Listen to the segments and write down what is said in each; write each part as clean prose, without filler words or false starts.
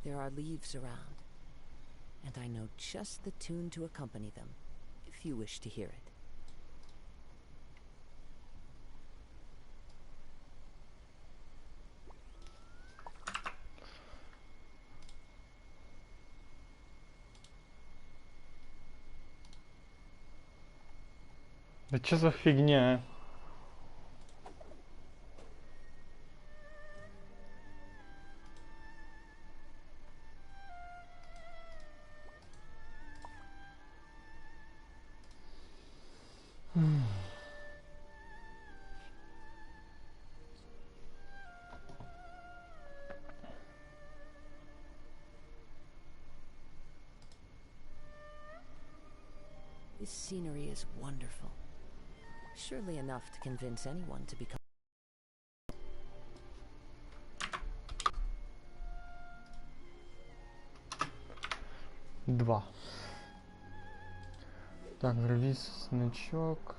There are leaves around, and I know just the tune to accompany them, if you wish to hear it. Да что за фигня? This scenery is wonderful. Surely enough to convince anyone to become... Два. Так, релиз, значок.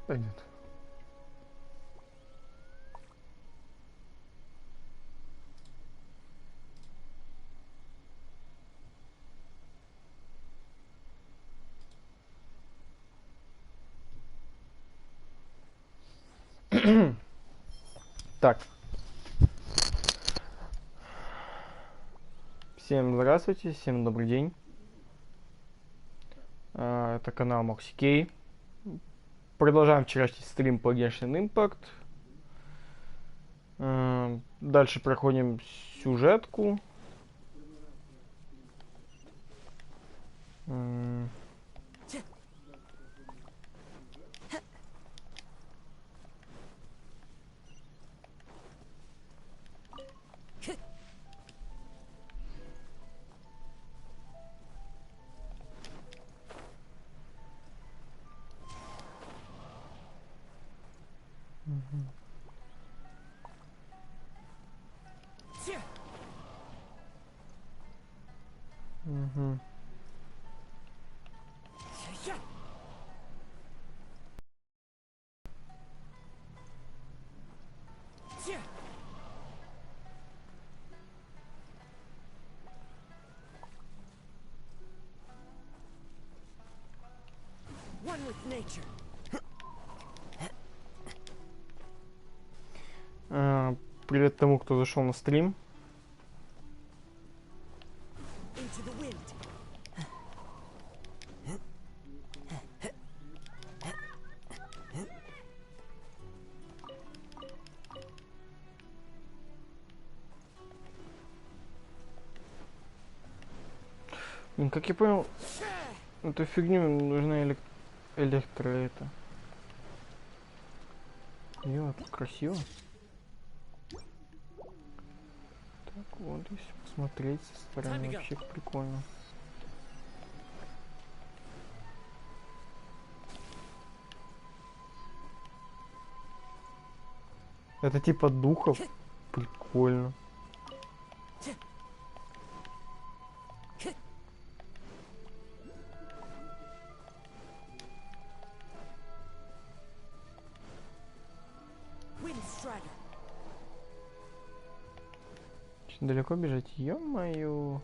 Пойдет. Так. Всем здравствуйте, всем добрый день. Это канал Моксикей. Продолжаем вчерашний стрим по Genshin Impact. Дальше проходим сюжетку. Угу. One with nature. Привет тому, кто зашел на стрим. Into the wind. Как я понял, эту фигню нужна электро это. Ё, тут красиво. Так, вот, если посмотреть со стороны, вообще прикольно. Это типа духов. Прикольно. Очень далеко бежать, ё-моё.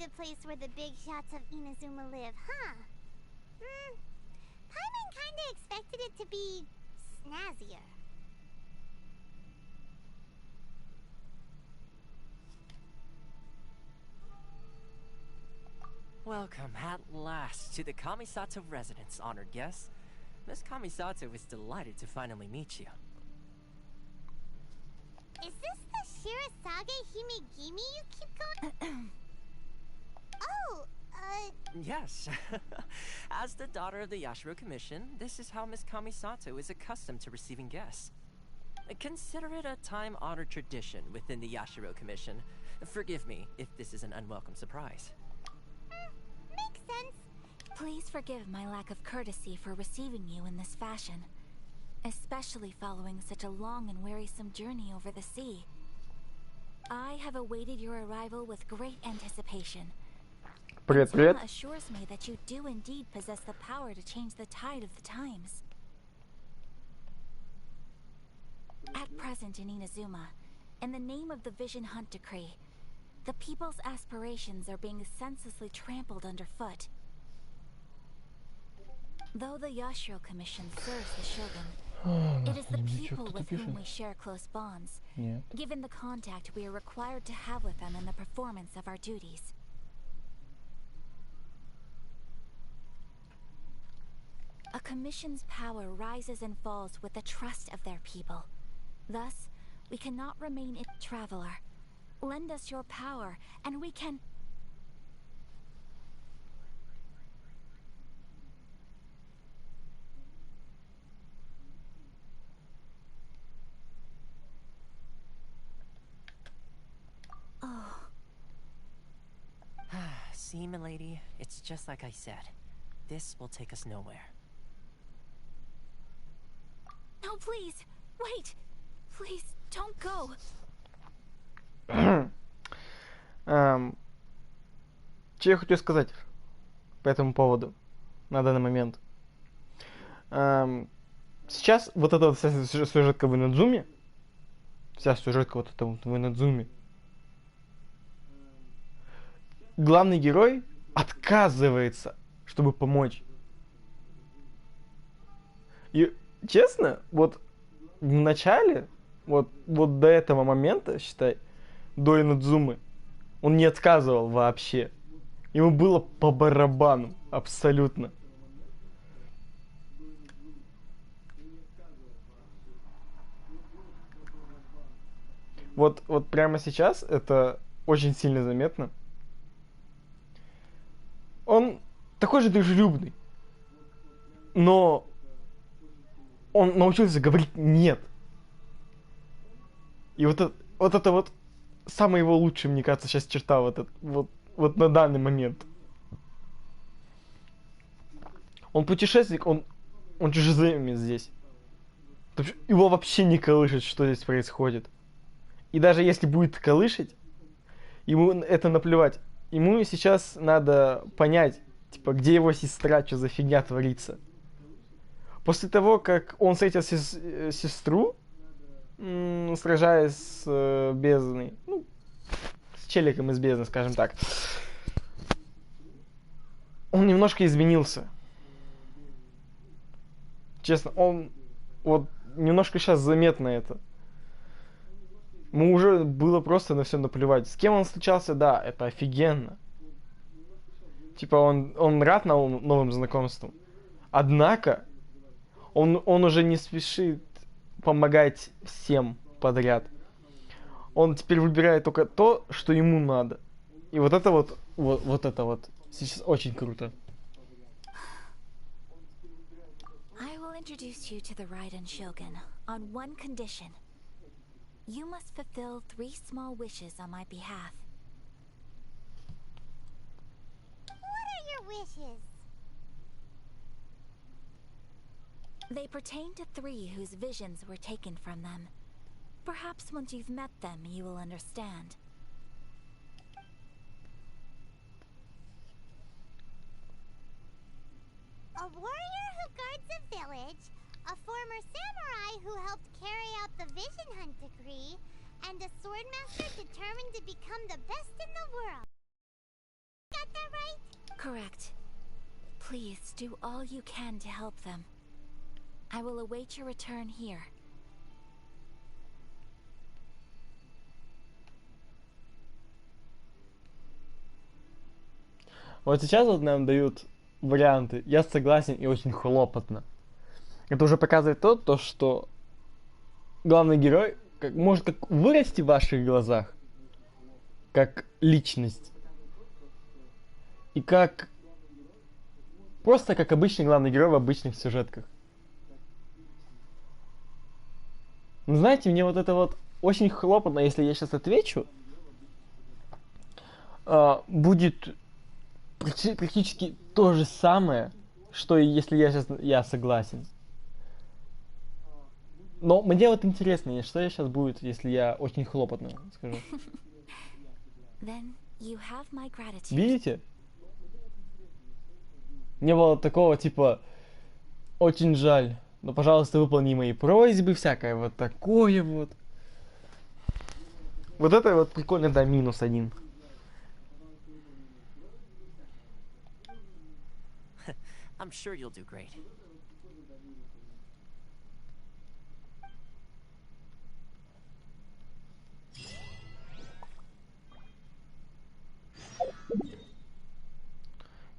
the place where the big shots of Inazuma live, huh? Paimon kinda expected it to be snazzier. Welcome at last to the Kamisato residence, honored guests. Miss Kamisato is delighted to finally meet you. Is this the Shirazage Himegimi you keep going? Oh, Yes. As the daughter of the Yashiro Commission, this is how Miss Kamisato is accustomed to receiving guests. Consider it a time-honored tradition within the Yashiro Commission. Forgive me if this is an unwelcome surprise. makes sense. Please forgive my lack of courtesy for receiving you in this fashion, especially following such a long and wearisome journey over the sea. I have awaited your arrival with great anticipation. Привет, привет. Tama assures me that you do indeed possess the power to change the tide of the times. At present in Inazuma, in the name of the Vision Hunt Decree, the people's aspirations are being senselessly trampled underfoot. Though the Yashiro Commission serves the Shogun, it is the people with whom we share close bonds, Нет. given the contact we are required to have with them in the performance of our duties. A commission's power rises and falls with the trust of their people. Thus, we cannot remain a traveler. Lend us your power, and we can... Oh. See, milady, it's just like I said. This will take us nowhere. No, please! Wait! Please, don't go! Что я хочу сказать по этому поводу на данный момент? Сейчас вот эта вот вся сюжетка в Инадзуме, вся сюжетка вот эта вот в Инадзуме, главный герой отказывается, чтобы помочь. И честно, вот в начале, вот до этого момента, считай, до Инадзумы, он не отказывал вообще. Ему было по барабану, абсолютно. Вот прямо сейчас это очень сильно заметно. Он такой же дружелюбный, но он научился говорить «нет». И вот это вот самая его лучшая, мне кажется, сейчас черта вот на данный момент. Он путешественник, он чужеземец здесь. Его вообще не колышет, что здесь происходит. И даже если будет колышить, ему это наплевать. Ему сейчас надо понять, типа, где его сестра, что за фигня творится. После того, как он встретил сестру, сражаясь с бездной, ну, с челиком из бездны, скажем так, он немножко изменился. Честно, он вот немножко сейчас заметно это. Ему уже было просто на все наплевать. С кем он встречался, да, это офигенно. Типа он рад новым знакомствам. Однако он уже не спешит помогать всем подряд. Он теперь выбирает только то, что ему надо. И вот это вот сейчас очень круто. I will introduce you to the Raiden Shogun on one condition. You must fulfill 3 small wishes on my behalf. What are your wishes? They pertain to 3 whose visions were taken from them. Perhaps once you've met them, you will understand. A warrior who guards a village, a former samurai who helped carry out the Vision Hunt Decree, and a swordmaster determined to become the best in the world. that right? Correct. Please do all you can to help them. I will await your return here. Вот сейчас вот нам дают варианты. Я согласен и очень хлопотно. Это уже показывает то, что главный герой может как вырасти в ваших глазах, как личность, и как просто как обычный главный герой в обычных сюжетках. Но знаете, мне вот это вот очень хлопотно, если я сейчас отвечу, будет практически то же самое, что и если я согласен. Но мне вот интересно, что я сейчас будет, если я очень хлопотно скажу. Then you have my gratitude. Видите? Не было такого типа очень жаль, но пожалуйста выполни мои просьбы, всякое вот такое вот. Вот это вот прикольно, да, -1. I'm sure you'll do great.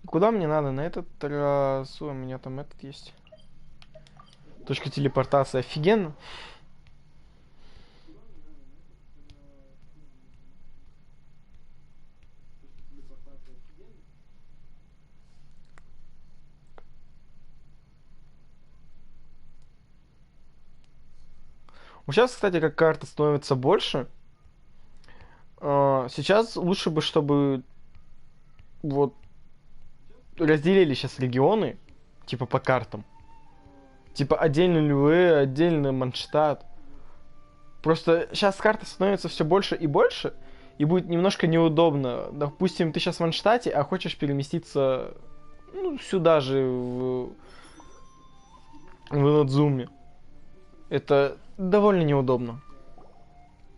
Куда мне надо? На этот раз... У меня там этот есть. Точка телепортации. Офигенно. Сейчас, кстати, как карта становится больше, сейчас лучше бы, чтобы вот разделили сейчас регионы, типа по картам. Типа отдельно Люэ, отдельно Манштадт. Просто сейчас карта становится все больше, и будет немножко неудобно. Допустим, ты сейчас в Манштадте, а хочешь переместиться сюда же, в Надзуме. Это довольно неудобно.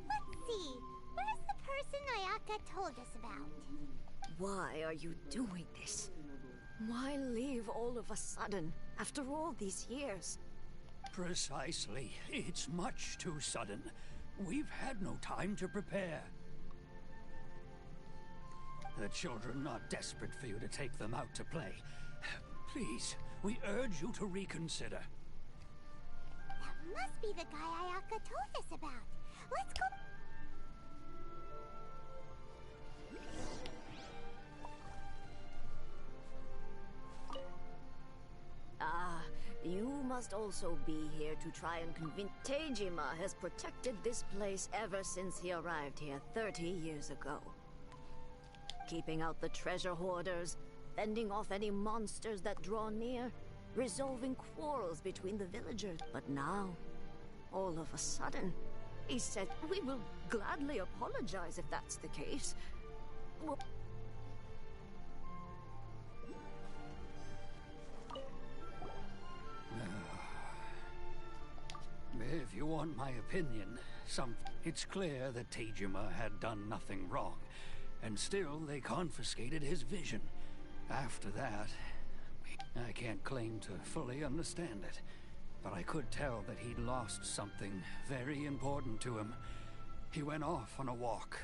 Let's see. Where's the person Ayaka told us about? Why are you doing this? Why leave all of a sudden, after all these years? Precisely. It's much too sudden. We've had no time to prepare. The children are desperate for you to take them out to play. Please, we urge you to reconsider. That must be the guy Ayaka told us about. Let's go. Ah, you must also be here to try and convince. Teijima has protected this place ever since he arrived here 30 years ago. Keeping out the treasure hoarders, fending off any monsters that draw near, resolving quarrels between the villagers. But now, all of a sudden, he said, we will gladly apologize if that's the case. Well, If you want my opinion, it's clear that Teijima had done nothing wrong, and still they confiscated his vision. After that, I can't claim to fully understand it, but I could tell that he'd lost something very important to him. He went off on a walk,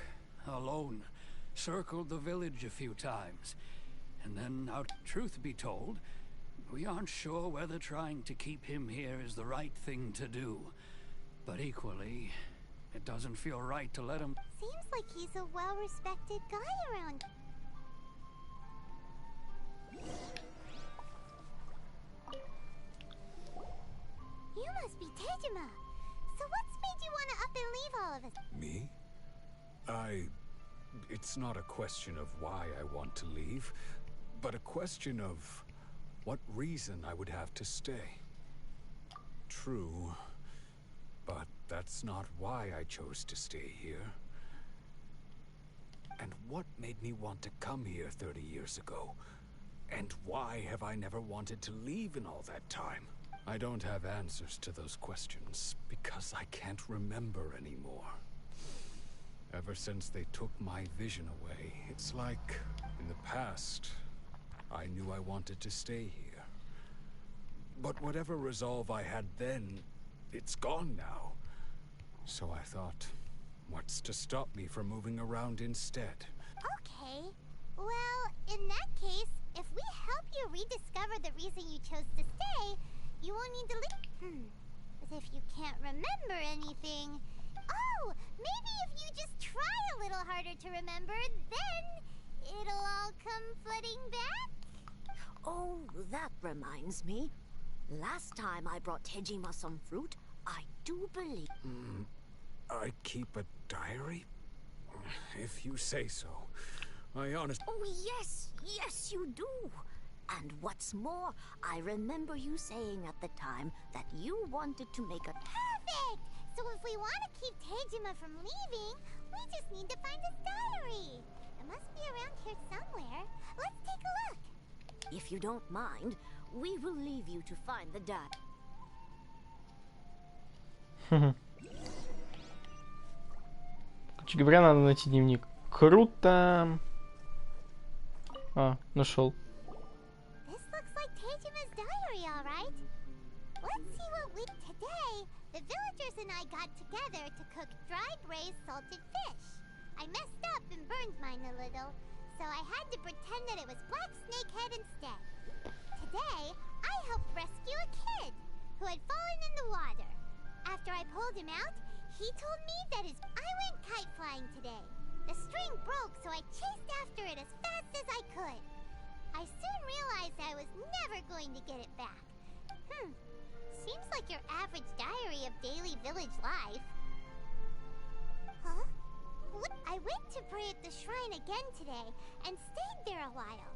alone, circled the village a few times, and then, truth be told, we aren't sure whether trying to keep him here is the right thing to do. But equally, it doesn't feel right to let him... Seems like he's a well-respected guy around. You must be Teijima. So what's made you want to up and leave all of us? Me? It's not a question of why I want to leave, but a question of what reason I would have to stay. True, but that's not why I chose to stay here. And what made me want to come here 30 years ago? And why have I never wanted to leave in all that time? I don't have answers to those questions, because I can't remember anymore. Ever since they took my vision away, it's like in the past, I knew I wanted to stay here. But whatever resolve I had then, it's gone now. So I thought, what's to stop me from moving around instead? Okay. Well, in that case, if we help you rediscover the reason you chose to stay, you won't need to leave. But if you can't remember anything... Oh! Maybe if you just try a little harder to remember, then it'll all come flooding back? Oh, that reminds me. Last time I brought Tejima some fruit, I do believe... I keep a diary? If you say so. I honestly... Oh, yes, yes, you do. And what's more, I remember you saying at the time that you wanted to make a... Perfect! So if we want to keep Tejima from leaving, we just need to find his diary. It must be around here somewhere. Let's take a look. If you don't mind, we will leave you to find the diary. Короче говоря, надо найти дневник. Круто. Нашел. This looks like Tejima's diary, all right. Let's see what we... Today, the villagers and I got together to cook dried braised salted fish. I messed up and burned mine a little, so I had to pretend that it was black snakehead instead. Today, I helped rescue a kid who had fallen in the water. After I pulled him out, he told me that I went kite flying today. The string broke, so I chased after it as fast as I could. I soon realized I was never going to get it back. Seems like your average diary of daily village life. Huh? I went to pray at the shrine again today and stayed there a while.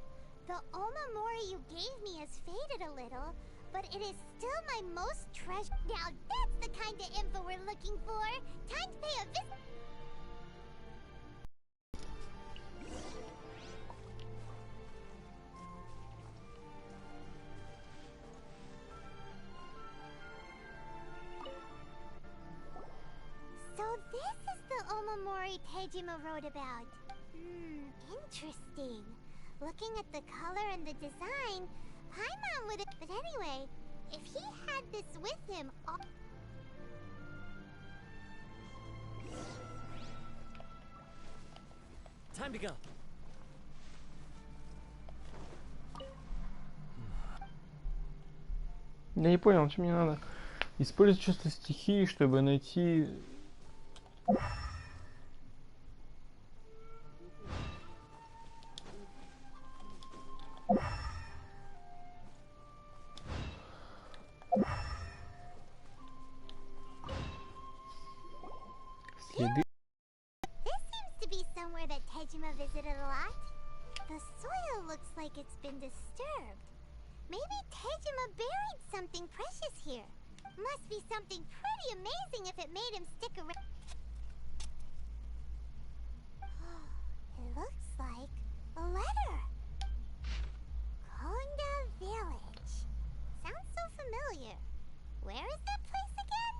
The omamori you gave me has faded a little, but it is still my most treasured. Now that's the kind of info we're looking for. Time to pay a visit. So this is the omamori Tejima wrote about. Interesting. Looking at the color and the design, Paimon would have... But anyway, if he had this with him... Time to go. Я не понял, что мне надо. Использовать чувство стихии, чтобы найти... Следы. This seems to be somewhere that Tejima visited a lot. The soil looks like it's been disturbed. Maybe Tejima buried something precious here. Must be something pretty amazing if it made him stick around. It looks like a letter. Konda Village. Sounds so familiar. Where is that place again?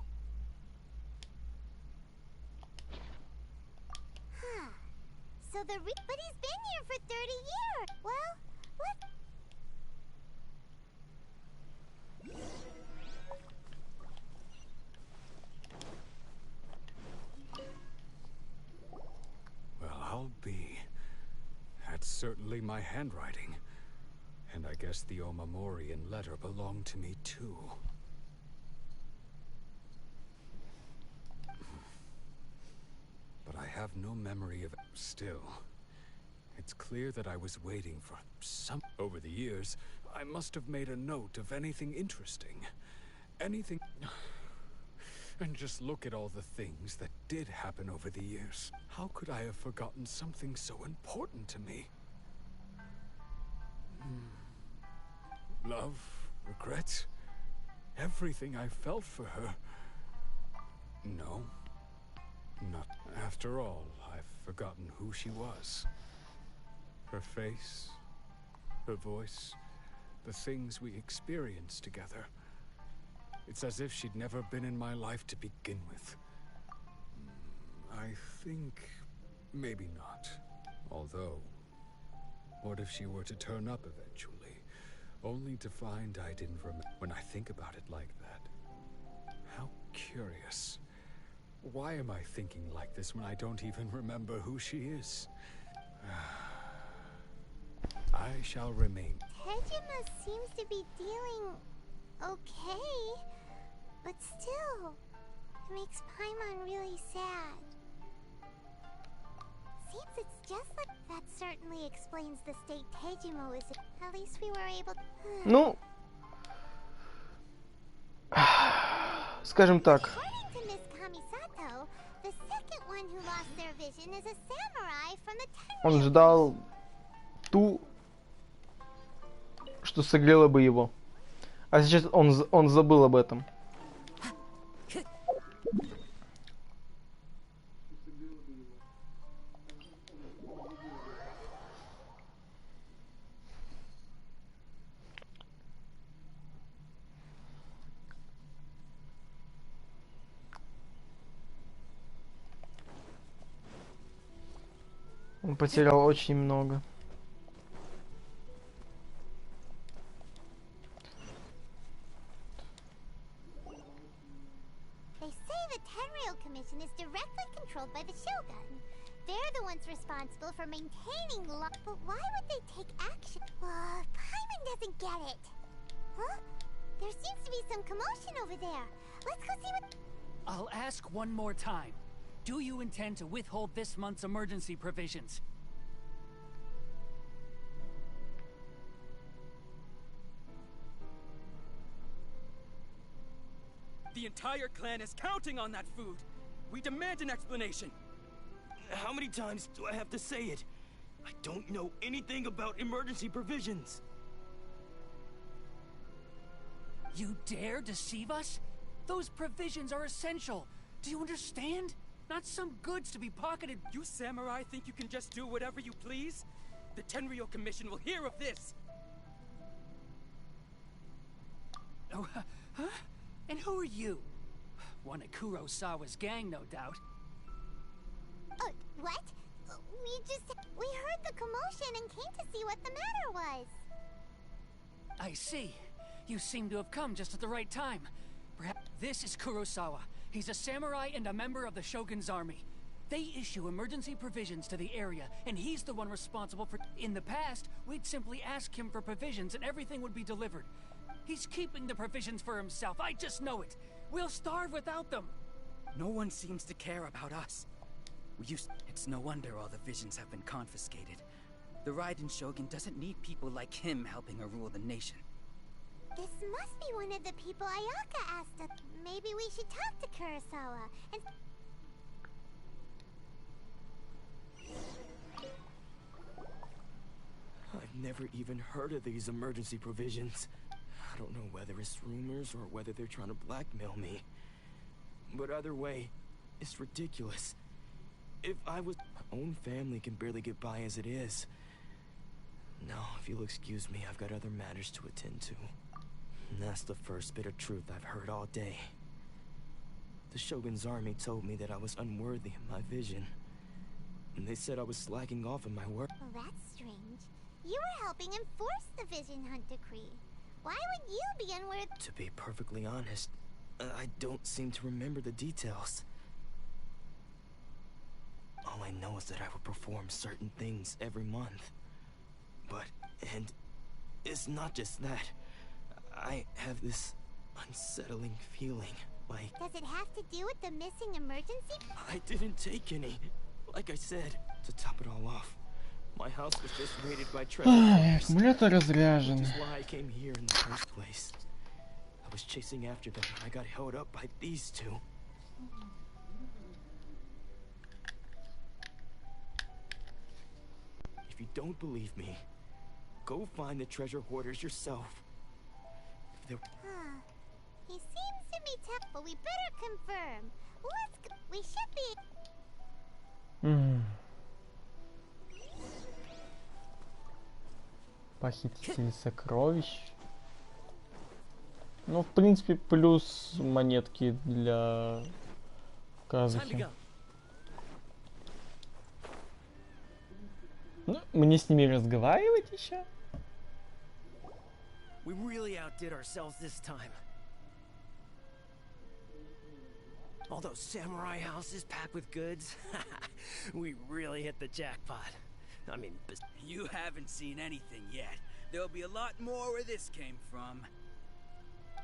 So but he's been here for 30 years. Well, what? Well, I'll be. That's certainly my handwriting. And I guess the omamori and letter belong to me too. But I have no memory of... Still, it's clear that I was waiting for some... Over the years, I must have made a note of anything interesting. Anything... And just look at all the things that did happen over the years. How could I have forgotten something so important to me? Love, regrets, everything I felt for her. No. Not after all, I've forgotten who she was. Her face, her voice, the things we experienced together. It's as if she'd never been in my life to begin with. I think maybe not. Although, what if she were to turn up eventually, only to find I didn't remember? When I think about it like that, how curious. Why am I thinking like this when I don't even remember who she is? I shall remain. Tejima seems to be dealing okay, but still, it makes Paimon really sad. Seems it's just like that. Certainly explains the state Tejima is in. At least we were able. Ну, скажем так. According to Miss Kamisato, the second one who lost their vision is a samurai from the Он ждал ту, что согрело бы его. А сейчас он забыл об этом. Он потерял очень много. They say the Tenryou Commission is directly controlled by the Shogun. They're the ones responsible for maintaining law. But why would they take action? Paimon doesn't get it. Huh? There seems to be some commotion over there. Let's go see what... I'll ask one more time. Do you intend to withhold this month's emergency provisions? The entire clan is counting on that food. We demand an explanation. How many times do I have to say it? I don't know anything about emergency provisions. You dare deceive us? Those provisions are essential. Do you understand? Not some goods to be pocketed. You samurai think you can just do whatever you please? The Tenryou Commission will hear of this. Oh, huh? And who are you? One of Kurosawa's gang, no doubt. What? We heard the commotion and came to see what the matter was. I see. You seem to have come just at the right time. Perhaps this is Kurosawa. He's a samurai and a member of the Shogun's army. They issue emergency provisions to the area, and he's the one responsible for... In the past, we'd simply ask him for provisions and everything would be delivered. He's keeping the provisions for himself, I just know it. We'll starve without them. No one seems to care about us. It's no wonder all the visions have been confiscated. The Raiden Shogun doesn't need people like him helping her rule the nation. This must be one of the people Ayaka asked us. Maybe we should talk to Kurosawa and... I've never even heard of these emergency provisions. I don't know whether it's rumors or whether they're trying to blackmail me. But either way, it's ridiculous. If I was... My own family can barely get by as it is. Now, if you'll excuse me, I've got other matters to attend to. And that's the first bit of truth I've heard all day. The Shogun's army told me that I was unworthy of my vision. And they said I was slacking off in my work. Well, that's strange. You were helping enforce the Vision Hunt Decree. Why would you be unworthy? To be perfectly honest, I don't seem to remember the details. All I know is that I would perform certain things every month. And it's not just that. I have this unsettling feeling, like... Does it have to do with the missing emergency? I didn't take any. Like I said, to top it all off, my house was just raided by treasure hunters, Аккумулятор разряжен. which is why I came here in the first place. I was chasing after them when I got held up by these two. If you don't believe me, go find the treasure hoarders yourself. If they're... He seems to be tough, but we better confirm. Let's go. We should be... Похититель сокровищ. Ну, в принципе, плюс монетки для казахи. Ну, мне с ними разговаривать еще? We really outdid ourselves this time. All those samurai houses packed with goods. We really hit the jackpot. I mean, you haven't seen anything yet. There'll be a lot more where this came from.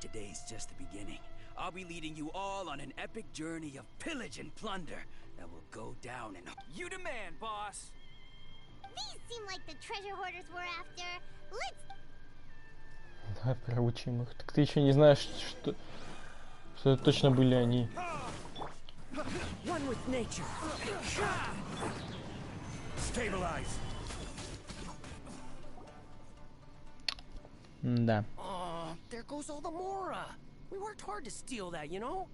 Today's just the beginning. I'll be leading you all on an epic journey of pillage and plunder that will go down in... You demand, boss! These seem like the treasure hoarders we're after. Let's... Давай проучим их. Так ты еще не знаешь, что это точно были они. One with nature. Stabilize. Да. Oh, there goes all the Mora. We worked hard to steal that, you know?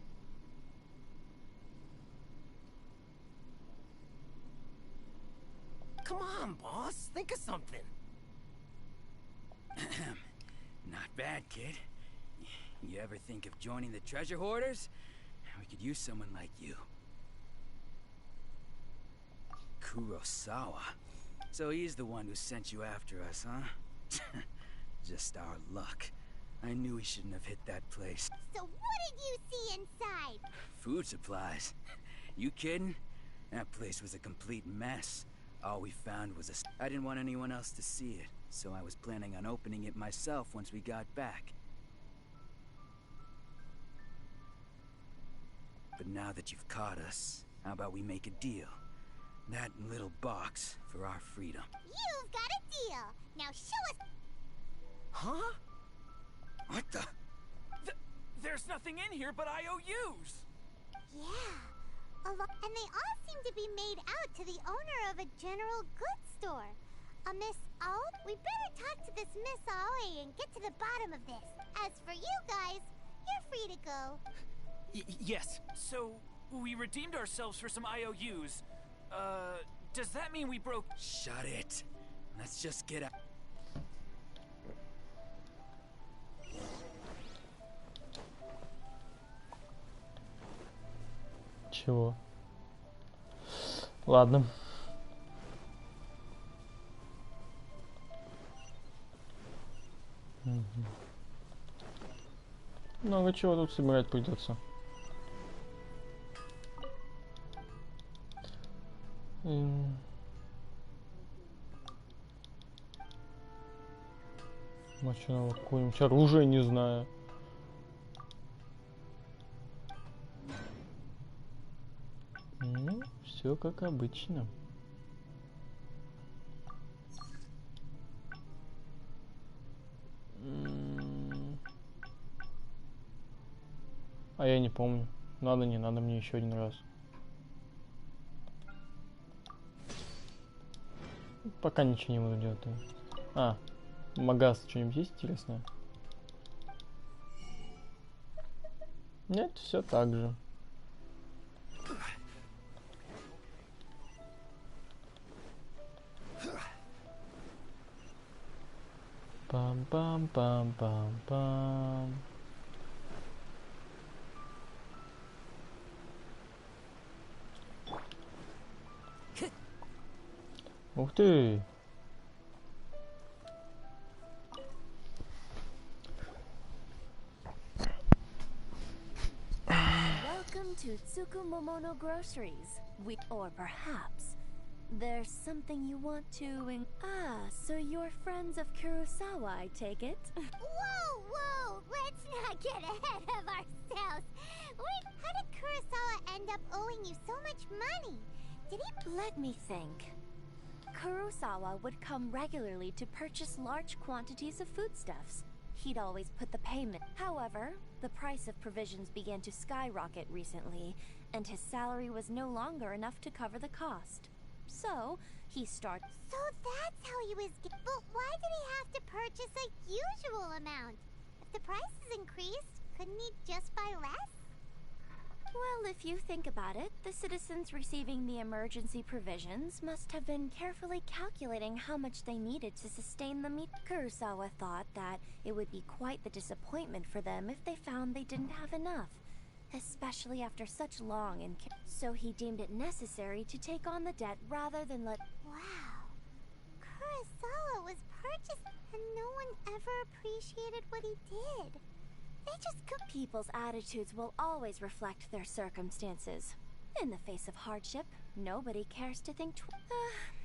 Come on, boss. Think of something. Not bad, kid. You ever think of joining the treasure hoarders? We could use someone like you. Kurosawa. So he's the one who sent you after us, huh? Just our luck. I knew we shouldn't have hit that place. So what did you see inside? Food supplies. You kidding? That place was a complete mess. All we found was I didn't want anyone else to see it, so I was planning on opening it myself once we got back. But now that you've caught us, how about we make a deal? That little box for our freedom. You've got a deal. Now show us... Huh? What the? There's nothing in here but IOUs! Yeah. And they all seem to be made out to the owner of a general goods store. A Miss Aoi? We better talk to this Miss Aoi and get to the bottom of this. As for you guys, you're free to go. Yes. So, we redeemed ourselves for some IOUs. Does that mean we broke... Shut it. Let's just get out. Чего? Ладно. Много чего тут собирать придется. Мощного какое-нибудь оружие, не знаю. Ну, все как обычно. А я не помню. Надо, не надо мне еще один раз. Пока ничего не буду делать. А, магаз, что-нибудь есть интересное? Нет, все так же. Пам-пам-пам-пам-пам. Ух ты! Welcome to Tsukumomono Groceries. Or perhaps there's something you want to... so you're friends of Kurosawa, I take it? Whoa! Let's not get ahead of ourselves. Wait, how did Kurosawa end up owing you so much money? Did he... Let me think. Kurosawa would come regularly to purchase large quantities of foodstuffs. He'd always put the payment. However, the price of provisions began to skyrocket recently, and his salary was no longer enough to cover the cost. So, he started... So that's how he was... But why did he have to purchase a usual amount? If the prices increased, couldn't he just buy less? Well, if you think about it, the citizens receiving the emergency provisions must have been carefully calculating how much they needed to sustain the meat. Kurosawa thought that it would be quite the disappointment for them if they found they didn't have enough, especially after such long and... So he deemed it necessary to take on the debt rather than let... Wow. was purchased, and no one ever appreciated what he did. They just People's attitudes will always reflect their circumstances. In the face of hardship, nobody cares to think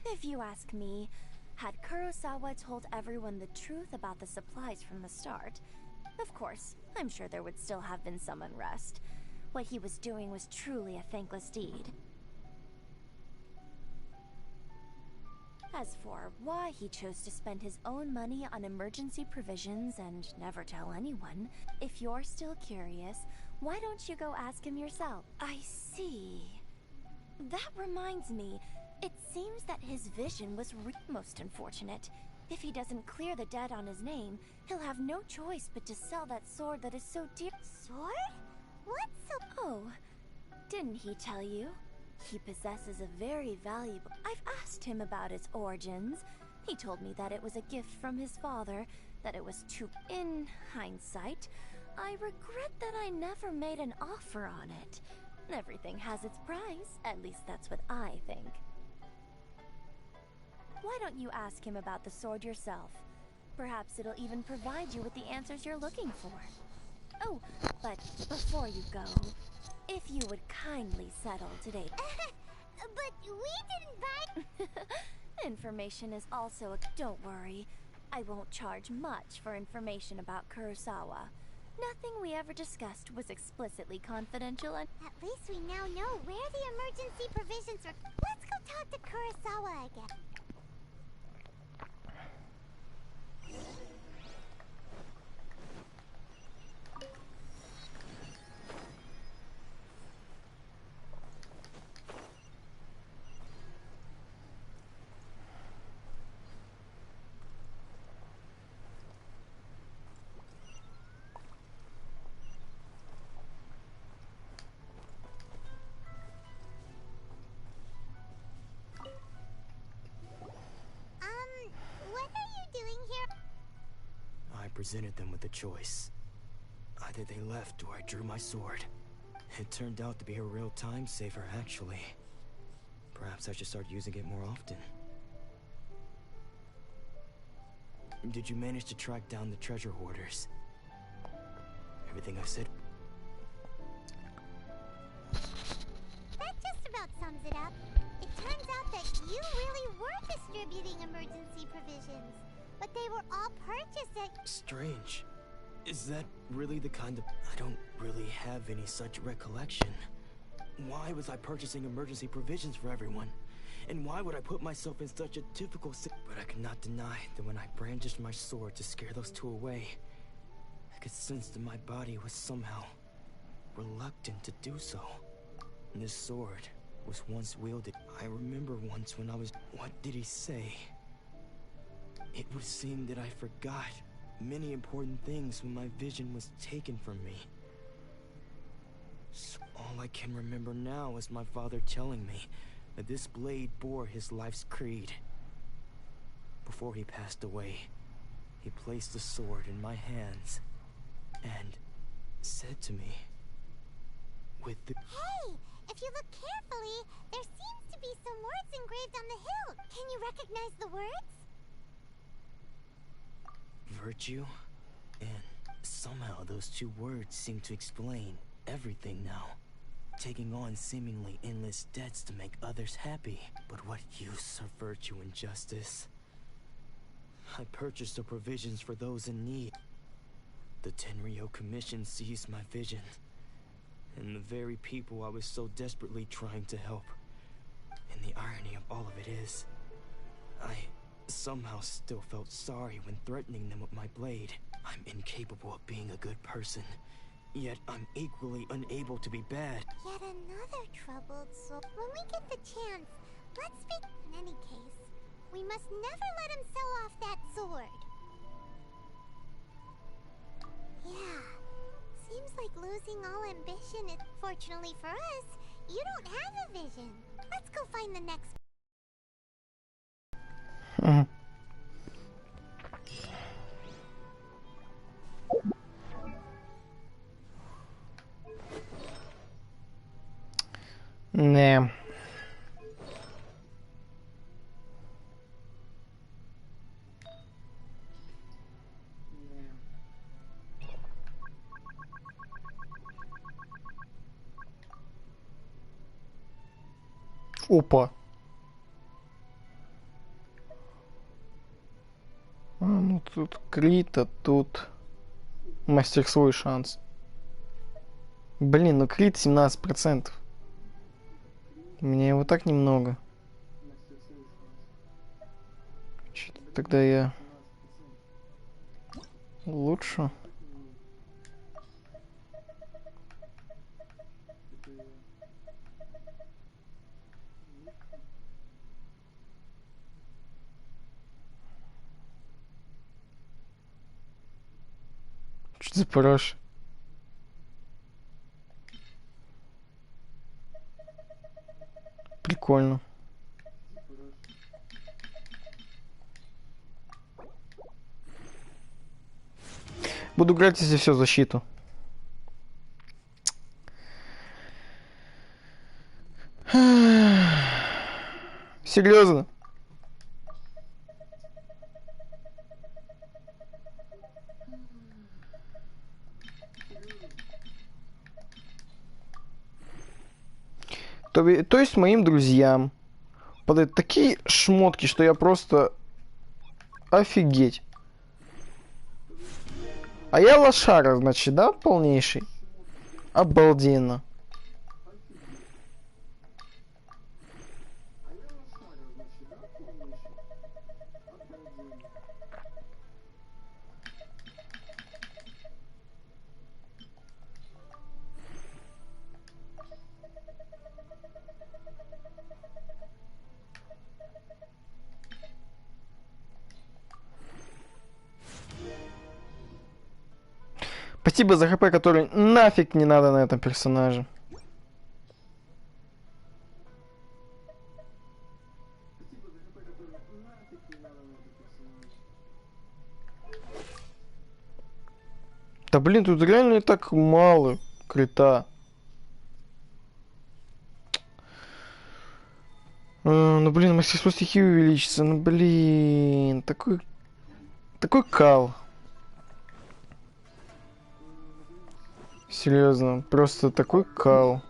if you ask me, had Kurosawa told everyone the truth about the supplies from the start, of course, I'm sure there would still have been some unrest. What he was doing was truly a thankless deed. As for why he chose to spend his own money on emergency provisions and never tell anyone, if you're still curious, why don't you go ask him yourself? I see. That reminds me, it seems that his vision was most unfortunate. If he doesn't clear the debt on his name, he'll have no choice but to sell that sword that is so dear. Sword? What so? Oh, didn't he tell you? He possesses a very valuable... I've asked him about its origins. He told me that it was a gift from his father, that it was too... In hindsight, I regret that I never made an offer on it. Everything has its price, at least that's what I think. Why don't you ask him about the sword yourself? Perhaps it'll even provide you with the answers you're looking for. Oh, but before you go, if you would kindly settle today... But we didn't buy... Information is also a... Don't worry, I won't charge much for information about Kurosawa. Nothing we ever discussed was explicitly confidential and... At least we now know where the emergency provisions are. Let's go talk to Kurosawa again. What are you doing here? I presented them with a choice. Either they left or I drew my sword. It turned out to be a real time saver, actually. Perhaps I should start using it more often. Did you manage to track down the treasure hoarders? Everything I've said... That just about sums it up. It turns out that you really were distributing emergency provisions, but they were all purchased at... Strange. Is that really the kind of... I don't really have any such recollection. Why was I purchasing emergency provisions for everyone? And why would I put myself in such a difficult But I could not deny that when I brandished my sword to scare those two away, I could sense that my body was somehow reluctant to do so. This sword was once wielded. I remember once when I was... What did he say? It would seem that I forgot many important things when my vision was taken from me. So all I can remember now is my father telling me that this blade bore his life's creed. Before he passed away, he placed the sword in my hands and said to me, with the... Hey! If you look carefully, there seems to be some words engraved on the hilt. Can you recognize the words? Virtue? And somehow those two words seem to explain everything now. Taking on seemingly endless debts to make others happy. But what use are virtue and justice? I purchased the provisions for those in need. The Tenryo Commission seized my vision. And the very people I was so desperately trying to help. And the irony of all of it is, I somehow still felt sorry when threatening them with my blade. I'm incapable of being a good person, yet I'm equally unable to be bad. Yet another troubled soul. When we get the chance, let's speak. In any case, we must never let him sell off that sword. Yeah. Seems like losing all ambition is... Fortunately for us, you don't have a vision. Let's go find the next... Не. Опа. Ну тут крит, а тут мастерство и шанс. Блин, ну крит 17%. У меня его так немного. Что-то тогда я лучше. Что за параш? Прикольно. Буду играть, если все, защиту. Серьезно? То есть моим друзьям подают такие шмотки, что я просто офигеть. А я лошара, значит, да, полнейший? Обалденно. Спасибо за хп, который нафиг не надо на этом персонаже. Да блин, тут реально и так мало крита. Ну блин, мастерство стихии увеличится. Ну блин, такой кал. Серьезно, просто такой кал.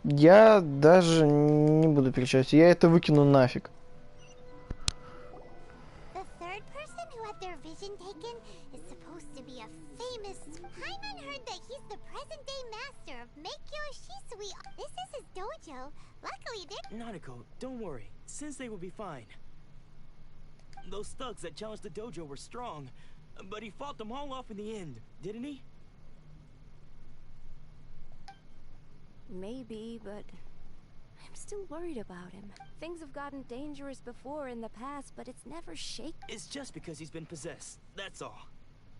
Я даже не буду перечислять, я это выкину нафиг. The third person who had their vision taken is supposed to be a famous... Paimon heard that he's the present-day master of Meikyo Shisui. This is his dojo. Luckily, they... Nanako, don't worry. Sensei will be fine. Those thugs that challenged the dojo were strong, but he fought them all off in the end, didn't he? Maybe, but I'm still worried about him. Things have gotten dangerous before in the past, but it's never shaken. It's just because he's been possessed, that's all.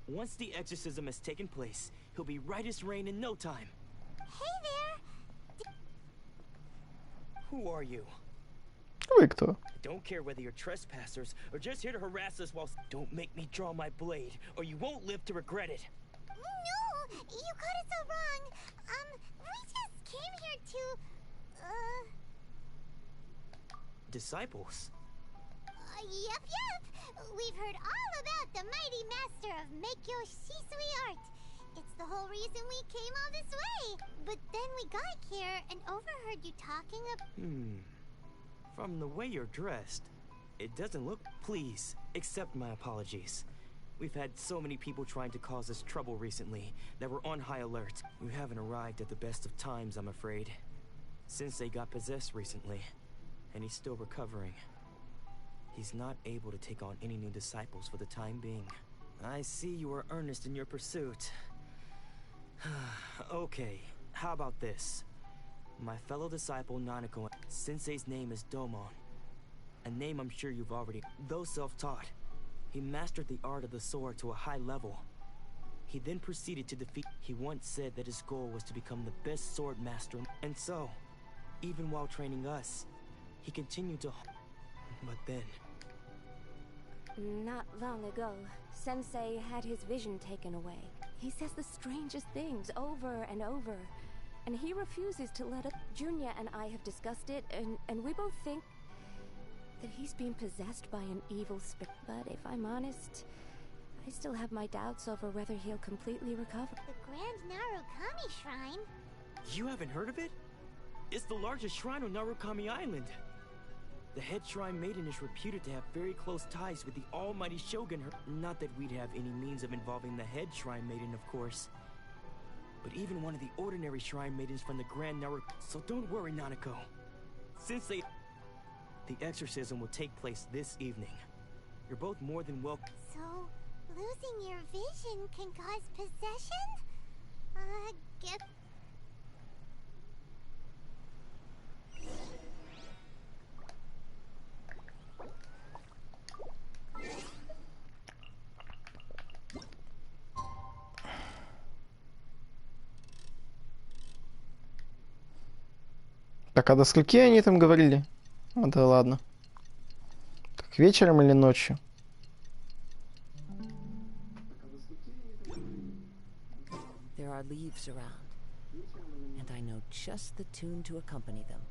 Once the exorcism has taken place, he'll be right as rain in no time. Hey there! Who are you? Вы кто? Don't care whether you're trespassers or just here to harass us while... Don't make me draw my blade, or you won't live to regret it. No! You got it so wrong. We just came here to... Disciples? Yep. We've heard all about the mighty master of Meikyo Shisui art. It's the whole reason we came all this way. But then we got here and overheard you talking about... From the way you're dressed, it doesn't look... Please, accept my apologies. We've had so many people trying to cause us trouble recently that we're on high alert. We haven't arrived at the best of times, I'm afraid. Sensei got possessed recently, and he's still recovering. He's not able to take on any new disciples for the time being. I see you are earnest in your pursuit. Okay, how about this? My fellow disciple Nanako, Sensei's name is Domon. A name I'm sure you've already... Though self-taught, he mastered the art of the sword to a high level. He then proceeded to defeat... He once said that his goal was to become the best sword master. And so, even while training us, he continued to... But then... Not long ago, Sensei had his vision taken away. He says the strangest things over and over. And he refuses to let up. Junya and I have discussed it, and we both think that he's being possessed by an evil spirit. But if I'm honest, I still have my doubts over whether he'll completely recover. The Grand Narukami Shrine? You haven't heard of it? It's the largest shrine on Narukami Island. The head shrine maiden is reputed to have very close ties with the almighty Shogun. Not that we'd have any means of involving the head shrine maiden, of course. But even one of the ordinary shrine maidens from the Grand Naruk... So don't worry, Nanako. Since the exorcism will take place this evening. You're both more than welcome. So, losing your vision can cause possession? Get... Так, а до скольки они там говорили? А, да ладно. Так, вечером или ночью? There are leaves around, and I know just the tune to accompany them,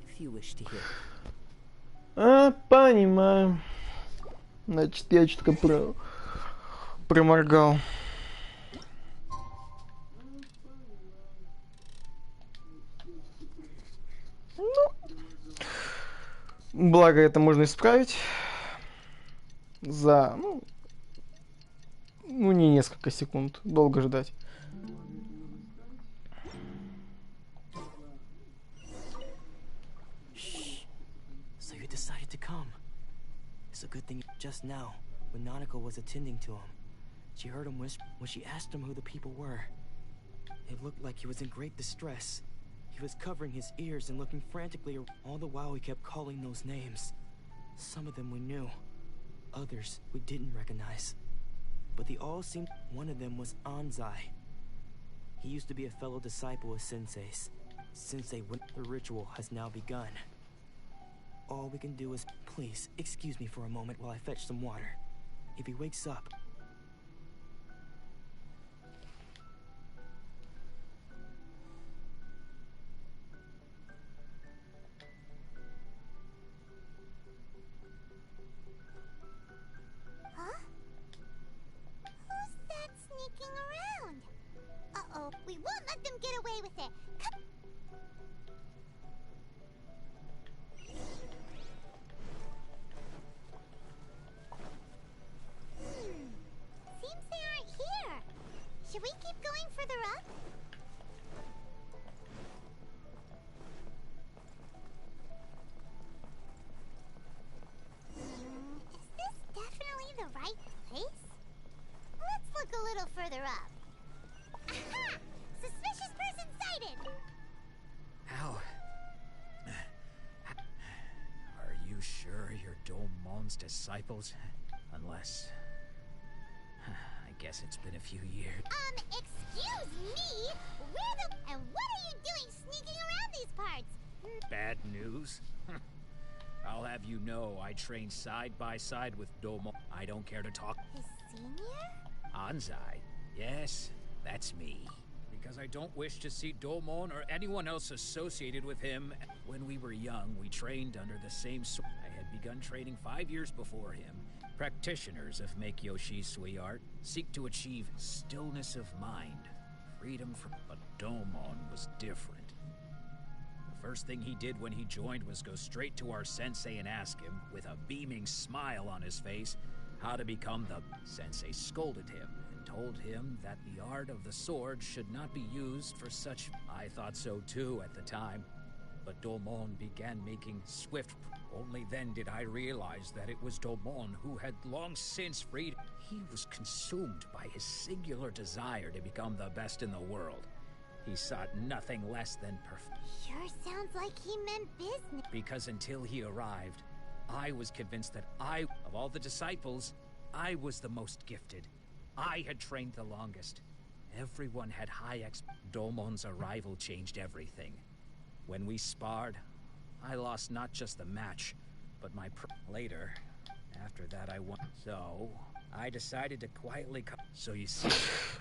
if you wish to hear it. А, понимаю. Значит, я что-то проморгал. Благо, это можно исправить за, ну не несколько секунд, долго ждать. So you decided to come. It's a good thing just now, when Nanako was attending to him. She heard him whisper when she asked him who the people were. It looked like he was in great distress. He was covering his ears and looking frantically, all the while he kept calling those names. Some of them we knew, others we didn't recognize. But they all seemed... One of them was Anzai. He used to be a fellow disciple of Sensei's. Sensei, the ritual has now begun. All we can do is... Please, excuse me for a moment while I fetch some water. If he wakes up... We won't let them get away with it. Come. Seems they aren't here. Should we keep going further up? Is this definitely the right place? Let's look a little further up. Aha! Suspicious person sighted! How? Are you sure you're Domon's disciples? Unless... I guess it's been a few years. Excuse me? And what are you doing sneaking around these parts? Bad news? I'll have you know I trained side by side with Domon. I don't care to talk. His senior? Anzai? Yes, that's me. Because I don't wish to see Domon or anyone else associated with him. When we were young, we trained under the same sword. I had begun training 5 years before him. Practitioners of Make-Yoshi Sui art seek to achieve stillness of mind, freedom from... But Domon was different. The first thing he did when he joined was go straight to our sensei and ask him, with a beaming smile on his face, how to become the... Sensei scolded him and told him that the art of the sword should not be used for such... I thought so too at the time. But Domon began making swift... Only then did I realize that it was Domon who had long since freed... He was consumed by his singular desire to become the best in the world. He sought nothing less than perfect. Sure sounds like he meant business. Because until he arrived, I was convinced that of all the disciples, I was the most gifted. I had trained the longest. Everyone had high Domon's arrival changed everything. When we sparred, I lost not just the match, but my later. After that I won. So, I decided to quietly come. So you see,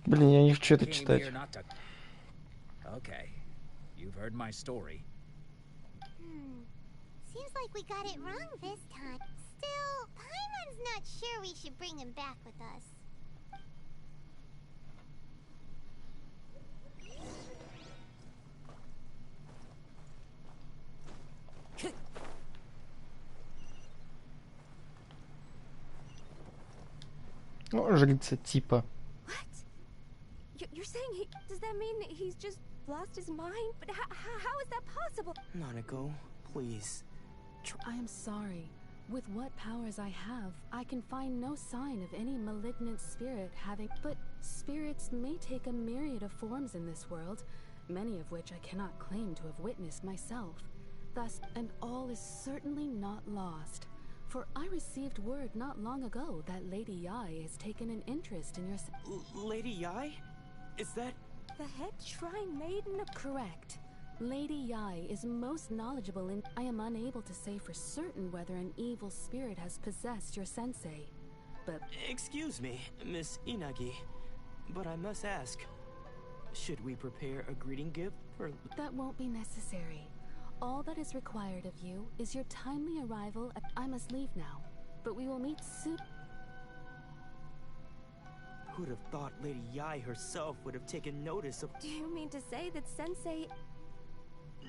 Блин, я не хочу это читать. Okay, you've heard my story. Seems like we got it wrong this time. Still, Paimon's not sure we should bring him back with us. Ну, жрица типа. What? You're saying he... Does that mean he's just lost his mind? But how is that possible? Nanako, please. I am sorry. With what powers I have, I can find no sign of any malignant spirit having... But spirits may take a myriad of forms in this world, many of which I cannot claim to have witnessed myself. Thus, and all is certainly not lost. For I received word not long ago that Lady Yai has taken an interest in your... Lady Yai? Is that... The head shrine maiden? Correct. Lady Yai is most knowledgeable in... I am unable to say for certain whether an evil spirit has possessed your sensei. But... Excuse me, Miss Inagi, but I must ask, should we prepare a greeting gift for... That won't be necessary. All that is required of you is your timely arrival. I must leave now, but we will meet soon. Who'd have thought Lady Yai herself would have taken notice of... Do you mean to say that Sensei...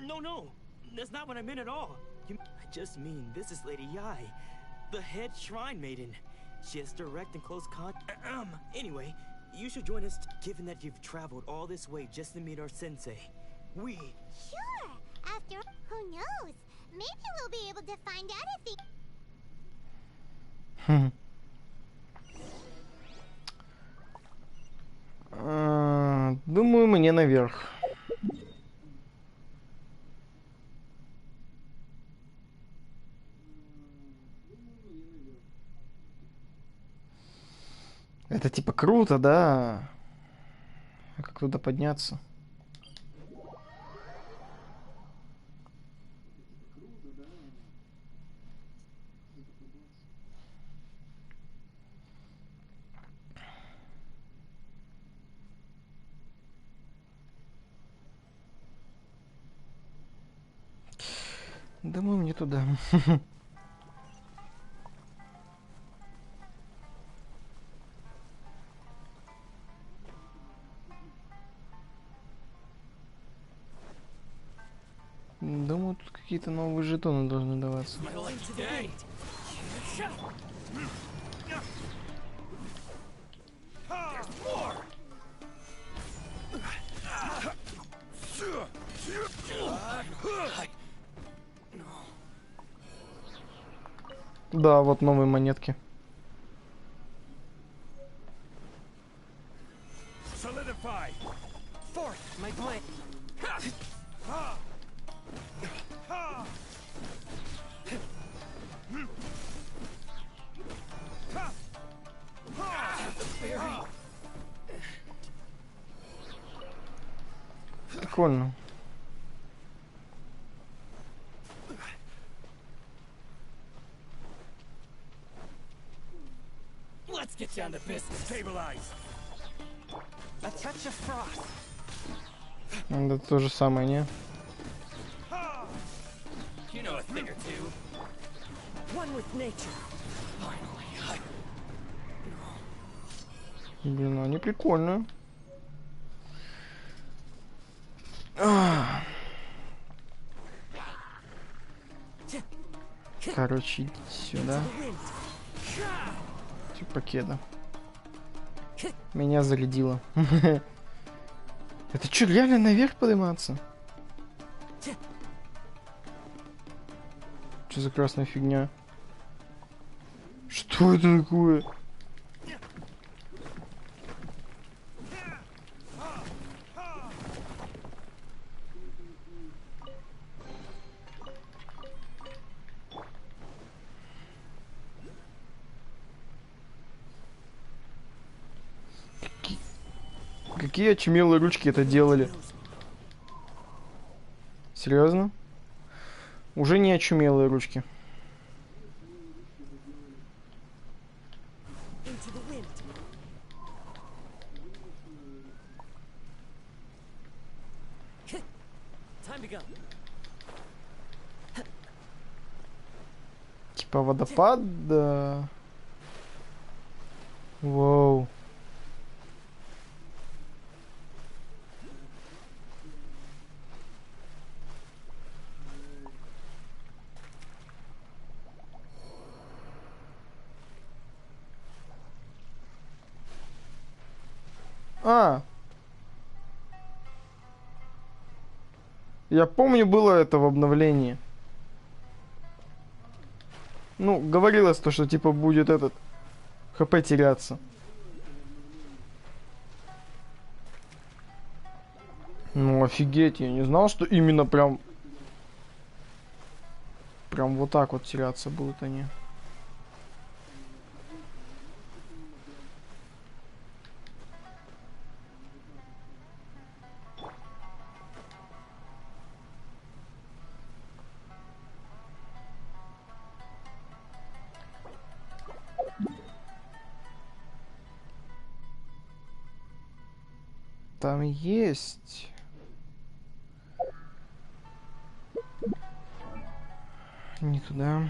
No, that's not what I meant at all. I just mean this is Lady Yai, the head shrine maiden. She has direct and close contact. Anyway, you should join us, given that you've traveled all this way just to meet our sensei. Sure! After... Who knows? Maybe we'll be able to find out if he... Думаю, мне наверх. Это типа круто, да? А как туда подняться? Думаю, мне туда. Думаю, тут какие-то новые жетоны должны даваться. Да, вот новые монетки. Прикольно. Let's get down to business. Stabilize. A touch of frost. Это то же самое, не? You know a thing or two. One with nature. Finally. Блин, они прикольные. Короче, сюда. Типа кеда. Меня зарядило. Это что, реально наверх подниматься? Что за красная фигня? Что это такое? Какие очумелые ручки это делали? Серьезно? Уже не очумелые ручки. Типа водопад, да. Воу. А. Я помню, было это в обновлении. Ну, говорилось то, что типа будет этот ХП теряться. Ну, офигеть, я не знал, что именно прям вот так вот теряться будут они. Там есть. Не туда.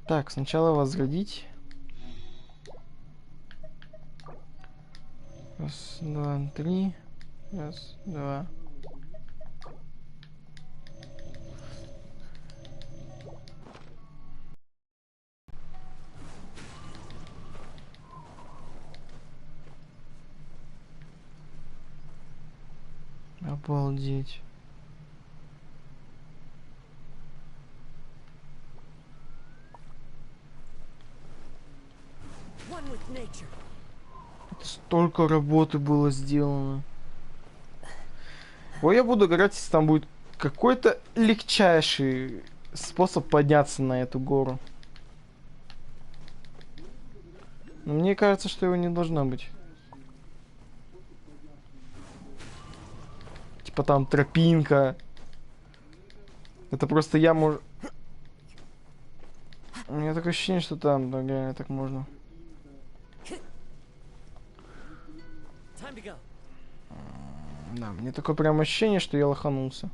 Так, сначала возродить. Раз, два, три. Раз, два. Обалдеть. Столько работы было сделано. Ой, я буду играть, если там будет какой-то легчайший способ подняться на эту гору. Но мне кажется, что его не должно быть. Типа там тропинка. Это просто я могу... У меня такое ощущение, что там, да, реально так можно. Да, мне такое прям ощущение, что я лоханулся.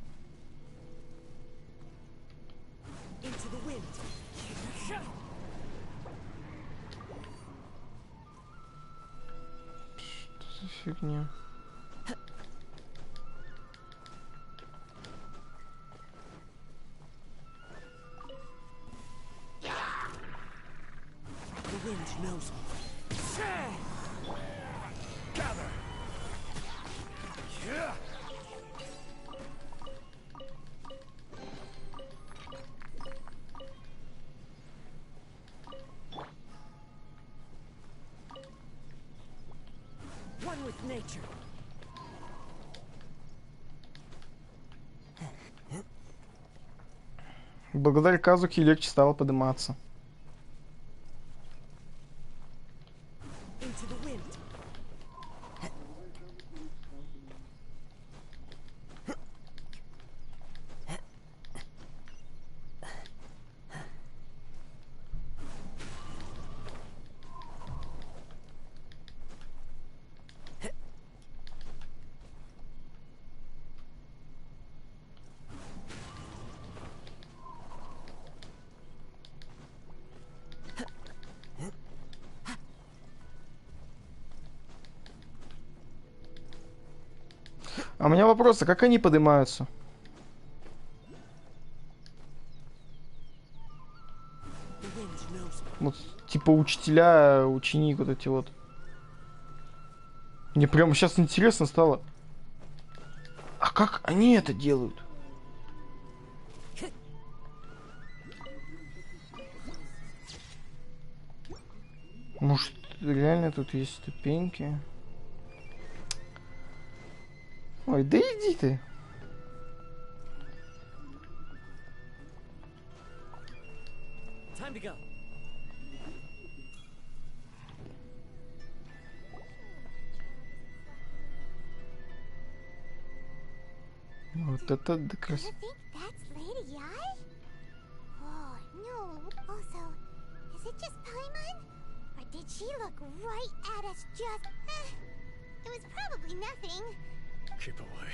Что за фигня? Благодаря Казуке легче стало подниматься. А у меня вопрос, а как они поднимаются? Вот, типа учителя, ученик, вот эти вот. Мне прямо сейчас интересно стало. А как они это делают? Может, реально тут есть ступеньки? Ой, да иди ты. Вот это да красиво. Oh, no. Also, is it just Paimon? Or did did she look right at us just... it was probably nothing. Keep away.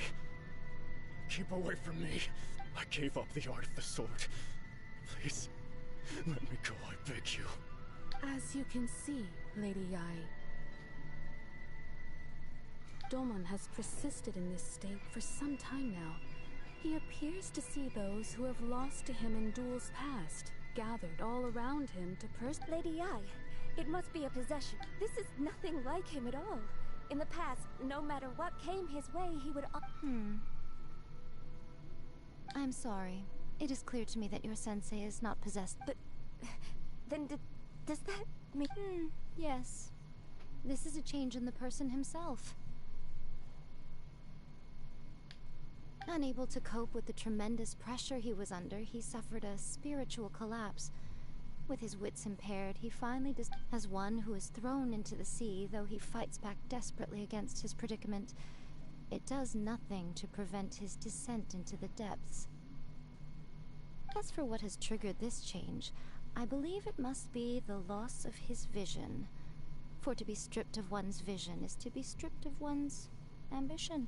Keep away from me. I gave up the art of the sword. Please, let me go, I beg you. As you can see, Lady Yai, Domon has persisted in this state for some time now. He appears to see those who have lost to him in duels past, gathered all around him to Lady Yai, it must be a possession. This is nothing like him at all. In the past, no matter what came his way, he would... I'm sorry. It is clear to me that your sensei is not possessed. But... then does that mean... Yes. This is a change in the person himself. Unable to cope with the tremendous pressure he was under, he suffered a spiritual collapse. With his wits impaired, he finally as one who is thrown into the sea, though he fights back desperately against his predicament. It does nothing to prevent his descent into the depths. As for what has triggered this change, I believe it must be the loss of his vision. For to be stripped of one's vision is to be stripped of one's ambition.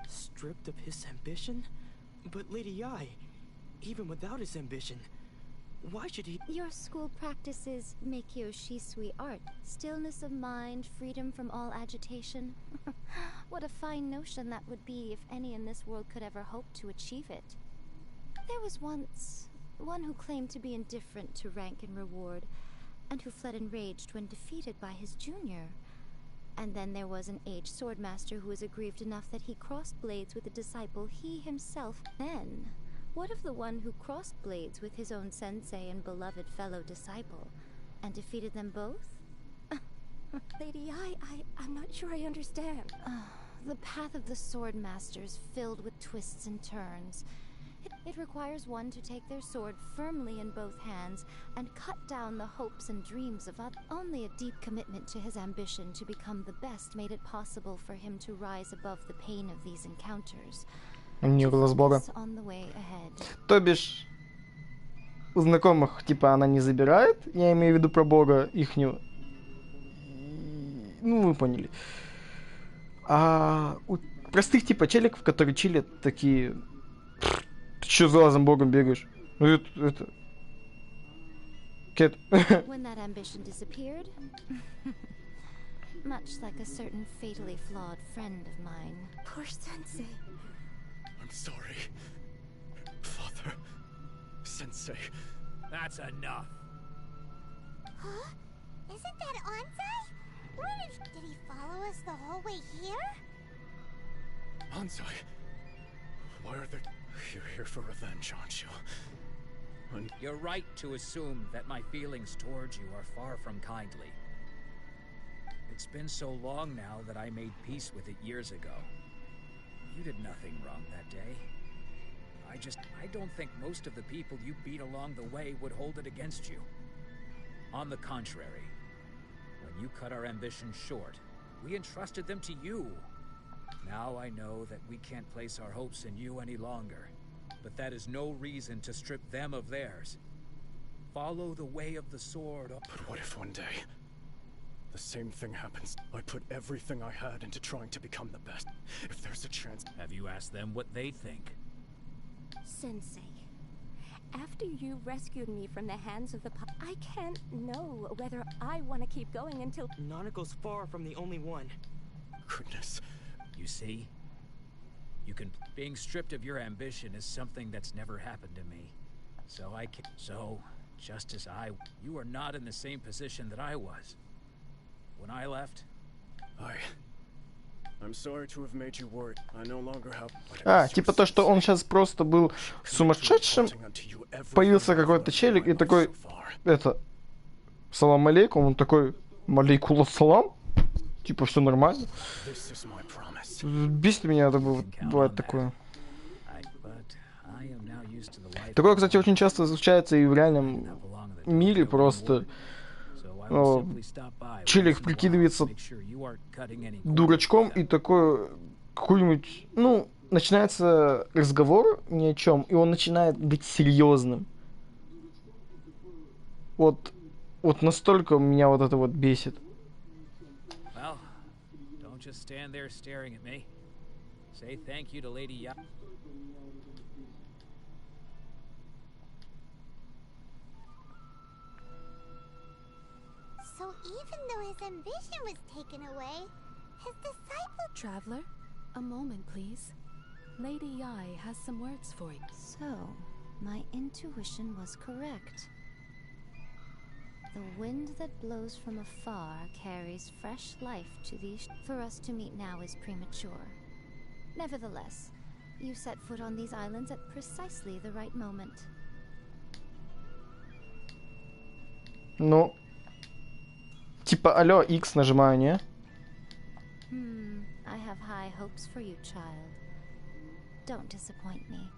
Stripped of his ambition? But Lady Yai, even without his ambition, why should he... Your school practices Meikyo Shisui art. Stillness of mind, freedom from all agitation. What a fine notion that would be if any in this world could ever hope to achieve it. There was once one who claimed to be indifferent to rank and reward, and who fled enraged when defeated by his junior. And then there was an aged swordmaster who was aggrieved enough that he crossed blades with a disciple he himself... Then, what of the one who crossed blades with his own sensei and beloved fellow disciple, and defeated them both? Lady Yai, I'm not sure I understand. The path of the swordmaster is filled with twists and turns. It requires one to take their sword firmly in both hands and cut down the hopes and dreams of others. Only a deep commitment to his ambition to become the best made it possible for him to rise above the pain of these encounters. Не голос Бога. То бишь, у знакомых, типа, она не забирает, я имею в виду про Бога ихнего. Ну, вы поняли. А у простых, типа, челиков, которые чилят, такие... Ты чё за лазом Богом бегаешь? Ну, это... Кэт. When that ambition disappeared, much like a certain fatally flawed friend of mine. Poor sensei. I'm sorry. Father. Sensei. That's enough. Huh? Isn't that Ansai? Did he follow us the whole way here? Ansai? Why are they... You're here for revenge, aren't you? You're right to assume that my feelings towards you are far from kindly. It's been so long now that I made peace with it years ago. You did nothing wrong that day. I don't think most of the people you beat along the way would hold it against you. On the contrary, when you cut our ambitions short, we entrusted them to you. Now I know that we can't place our hopes in you any longer, but that is no reason to strip them of theirs. Follow the way of the sword. But what if one day the same thing happens? I put everything I had into trying to become the best. If there's a chance... Have you asked them what they think? Sensei, after you rescued me from the hands of the I can't know whether I want to keep going until... Nanako's far from the only one. Goodness. You see? Being stripped of your ambition is something that's never happened to me. So, just as you are not in the same position that I was. When I left... I'm sorry to have made you worried. I no longer have... Типа то, что он сейчас просто был сумасшедшим, появился какой-то челик и такой, салам алейкум, он такой, малейкула салам, типа все нормально. Бесит меня, это бывает такое. Такое, кстати, очень часто случается и в реальном мире, просто челик прикидывается дурачком и такой какой-нибудь, начинается разговор ни о чем, и он начинает быть серьезным. Вот настолько меня вот это вот бесит. Well, don't just stand there staring at me. Say thank you to Lady Ya. So even though his ambition was taken away, his disciple... Traveler, a moment, please. Lady Yai has some words for you. So, my intuition was correct. The wind that blows from afar carries fresh life to these... For us to meet now is premature. Nevertheless, you set foot on these islands at precisely the right moment. Ну, типа, алло, X нажимаю, не? I have high hopes for you, child. Don't disappoint me.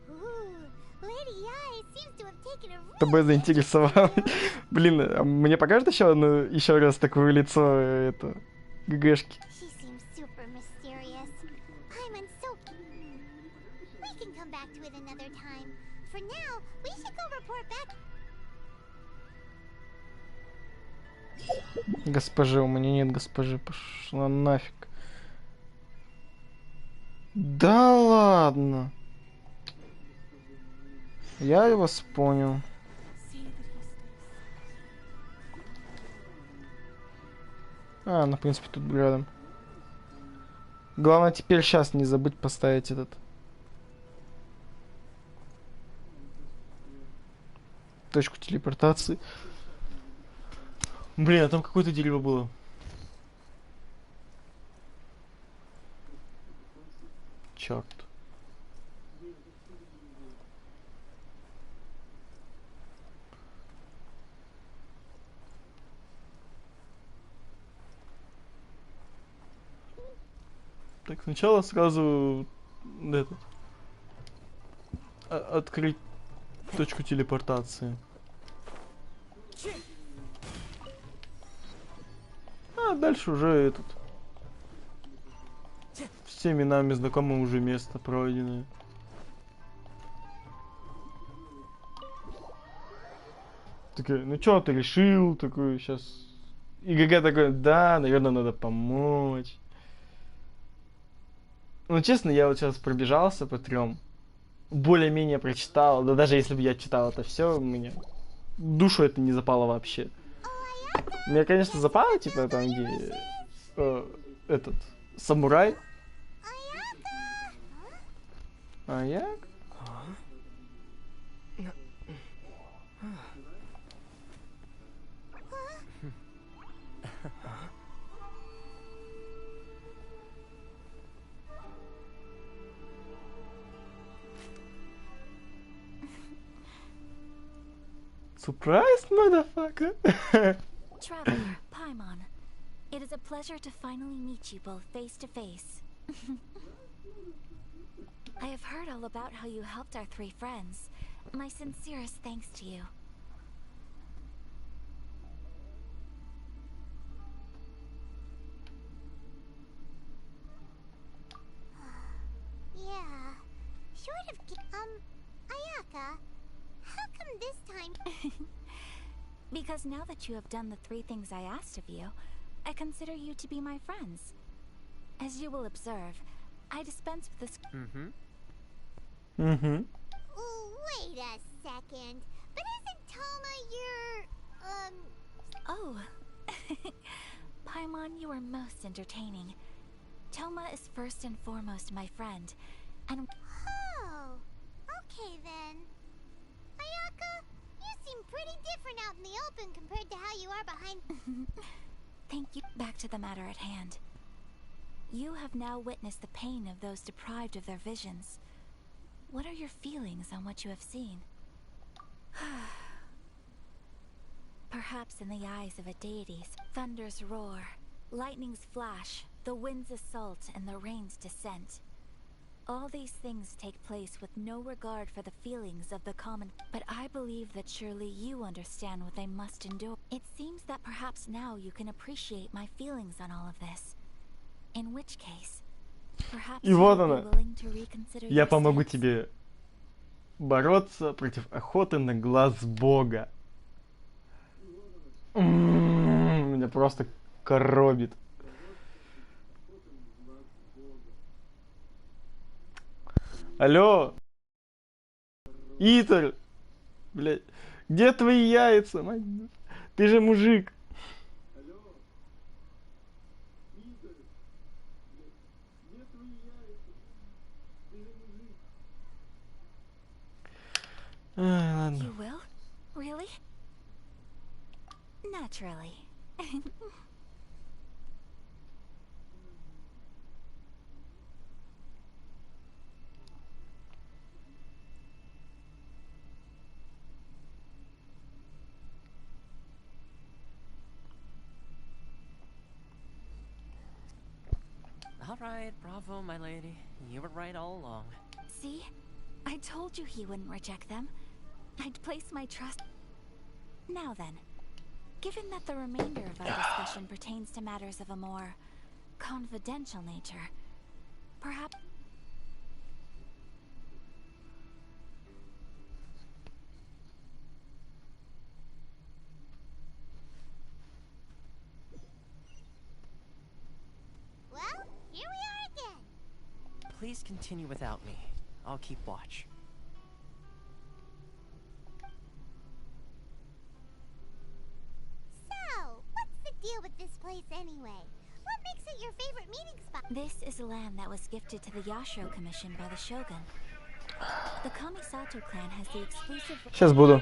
Ooh, Lady Yai seems to have taken a ТБ заинтересовал. Блин, а мне покажет еще раз такое лицо, это, ГГшки? She seems super mysterious. Paimon's so... We can come back to it another time. For now, we should go report back... Госпожи, у меня нет госпожи, пошла нафиг. Да ладно. Я вас понял. А, ну в принципе тут рядом. Главное теперь сейчас не забыть поставить этот. Точку телепортации. Блин, а там какое-то дерево было. Черт. Так, сначала сразу этот, открыть точку телепортации. А дальше уже этот. Всеми нами знакомое уже место пройденное. Такой, ну чё ты решил? Такой, сейчас. И ГГ такой, да, наверное, надо помочь. Ну, честно, я вот сейчас пробежался по 3. Более-менее прочитал. Да даже если бы я читал это все, мне душу это не запало вообще. Мне, конечно, запало, типа, там, где этот самурай. Аяк? Surprise, motherfucker! Traveler, Paimon, it is a pleasure to finally meet you both face to face. I have heard all about how you helped our 3 friends. My sincerest thanks to you. Yeah, short of... Ayaka, how come this time... Because now that you have done the 3 things I asked of you, I consider you to be my friends. As you will observe, I dispense with this... Wait a second. But isn't Toma your... Oh. Paimon, you are most entertaining. Toma is first and foremost my friend, and... Oh, okay then. Ayaka, you seem pretty different out in the open compared to how you are behind... Thank you. Back to the matter at hand. You have now witnessed the pain of those deprived of their visions. What are your feelings on what you have seen? Perhaps in the eyes of a deity's thunders roar, lightnings flash, the winds assault, and the rain's descent. All these things take place with no regard for the feelings of the common. But I believe that surely you understand what they must endure. It seems that perhaps now you can appreciate my feelings on all of this. In which case, perhaps И вот you она. will be willing to reconsider Я your помогу stance. тебе бороться против охоты на глаз Бога. Меня просто коробит. Алло, Итер, блядь, где твои яйца, мать? Ты же мужик. Ладно. You will? Really? Naturally. All right, bravo, my lady. You were right all along. See? I told you he wouldn't reject them. I'd place my trust. Now then, given that the remainder of our discussion pertains to matters of a more confidential nature, perhaps. Well, here we are again. Please continue without me. I'll keep watch. So, what's the deal with this place anyway? What makes it your favorite meeting spot? This is land that was gifted to the Yashiro Commission by the Shogun. The Kamisato clan has the exclusive. Сейчас буду.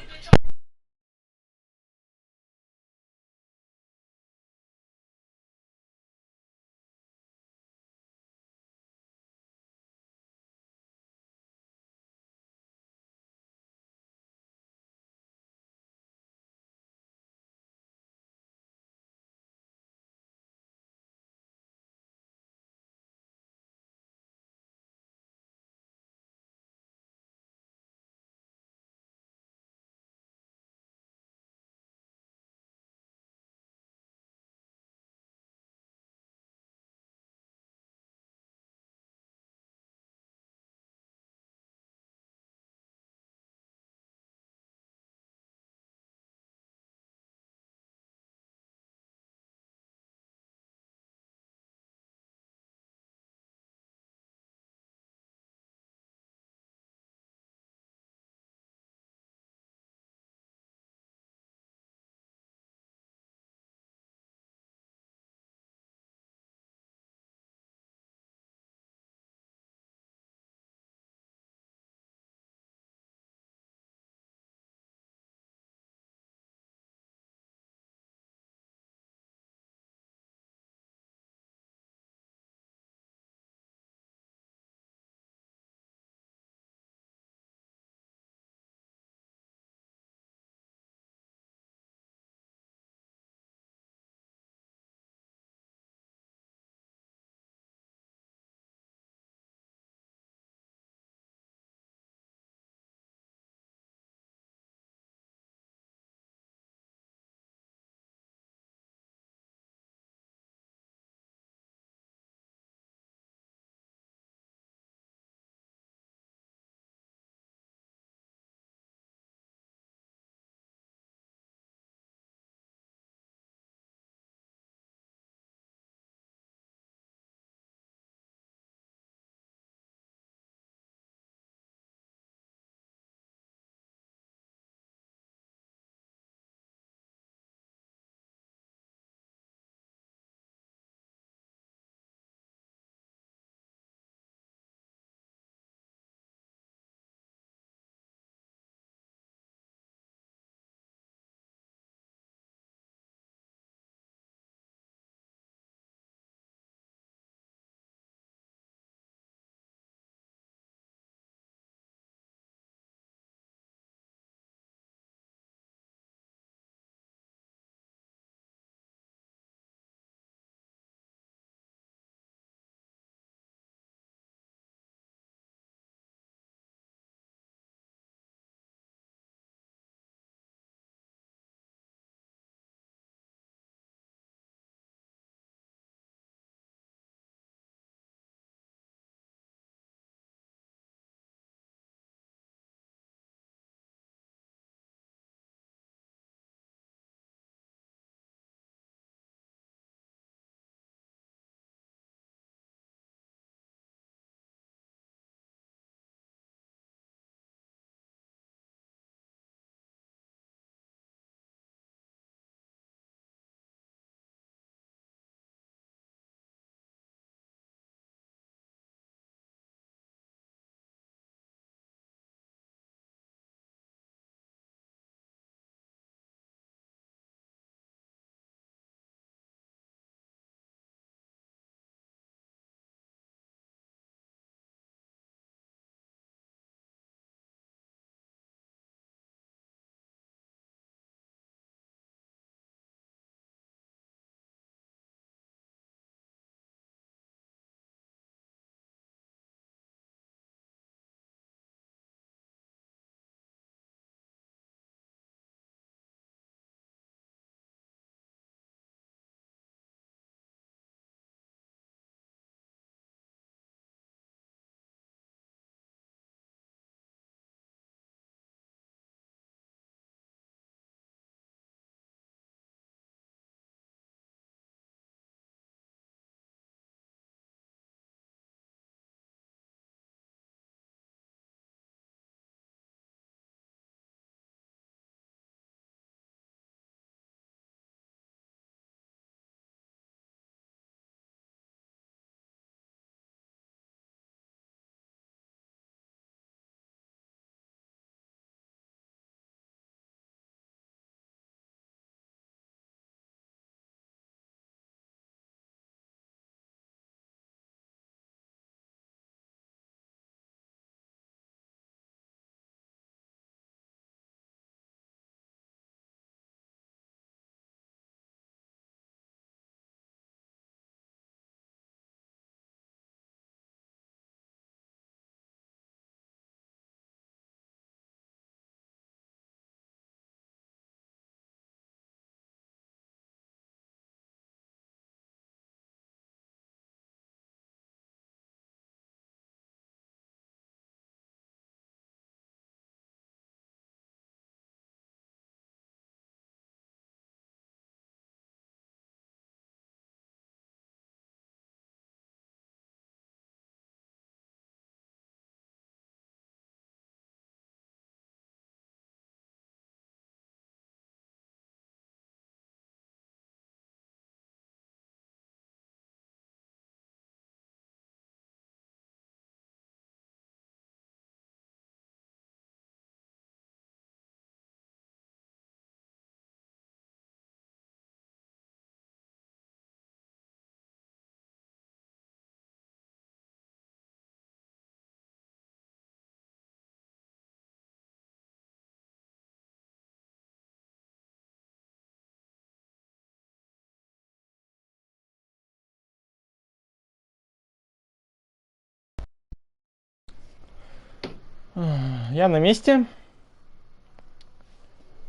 Я на месте.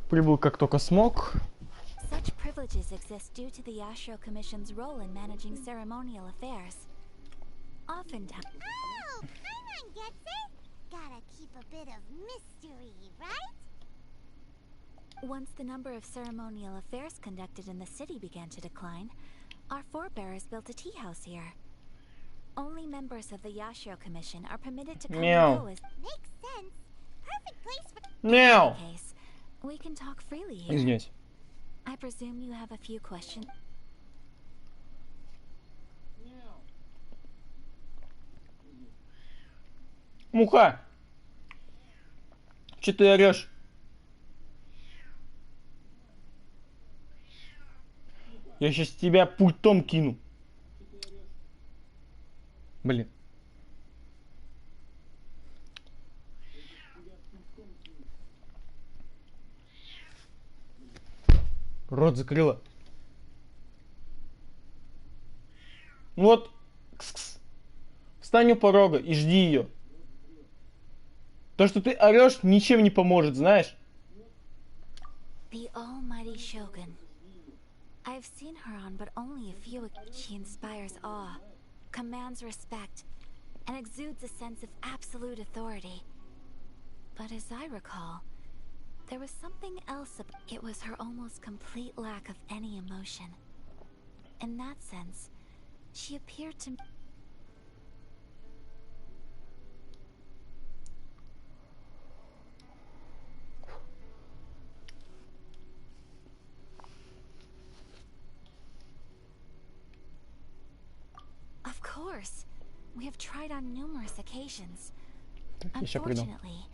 Прибыл как только смог. Such privileges exist due to the Yashiro Commission's role in managing ceremonial affairs. Oftentimes. Oh, Paimon gets it. Gotta keep a bit of mystery, right? Once the number of ceremonial affairs conducted in the city began to decline, our forebears built a tea house here. Only members of the Yashiro Commission are permitted to come and go as... Makes sense. Perfect place for... Meow. In any case, we can talk freely here. Извиняюсь. I presume you have a few questions. Муха! Че ты орешь? Я сейчас тебя пультом кину. Блин. Рот закрыла. Вот. Кс-кс. Встань у порога и жди ее. То, что ты орешь, ничем не поможет, знаешь? The almighty Shogun. I've seen her on but only a few. She inspires awe, commands respect, and exudes a sense of absolute authority. But as I recall, there was something else. It was her almost complete lack of any emotion. In that sense, she appeared to me. Of course, we have tried on numerous occasions. Unfortunately,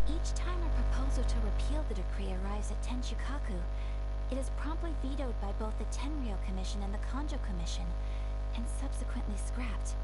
each time a proposal to repeal the decree arrives at Tenchukaku, it is promptly vetoed by both the Tenryo Commission and the Kanjo Commission, and subsequently scrapped.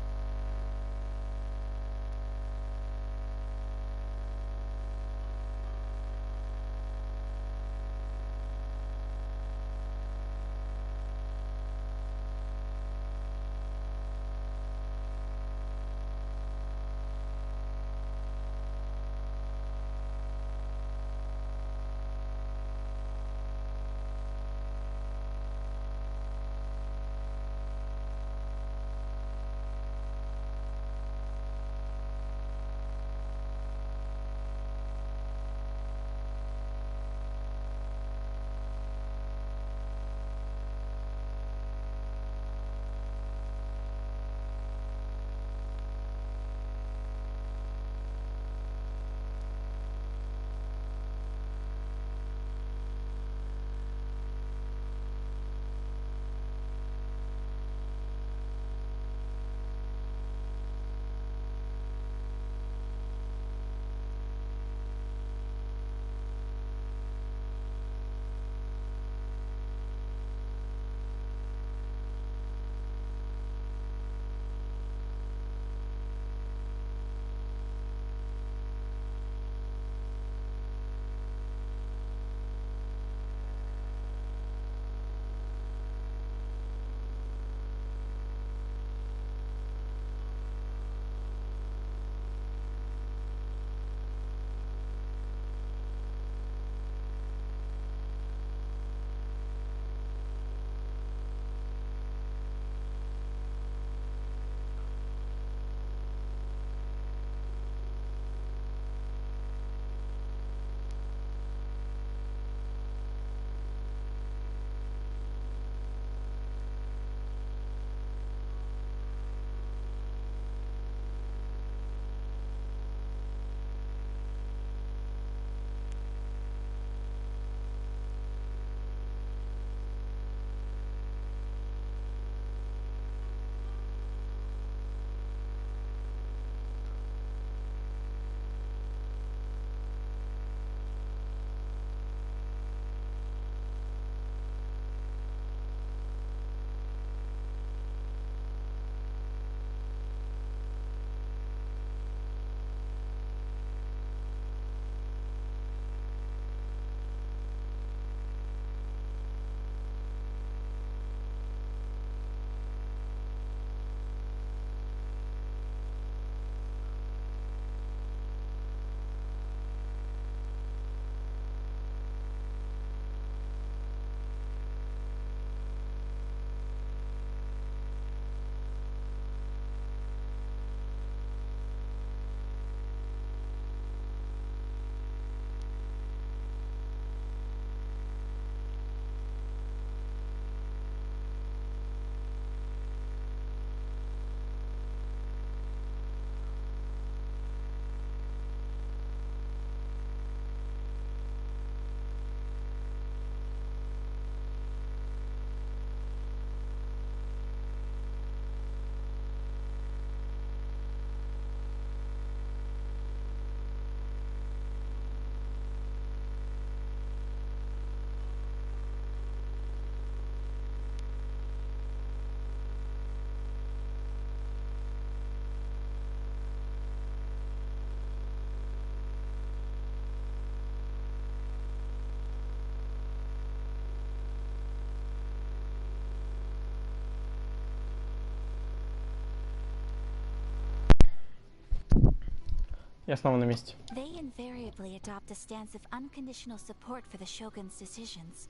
Я снова на месте. They invariably adopt a stance of unconditional support for the shogun's decisions.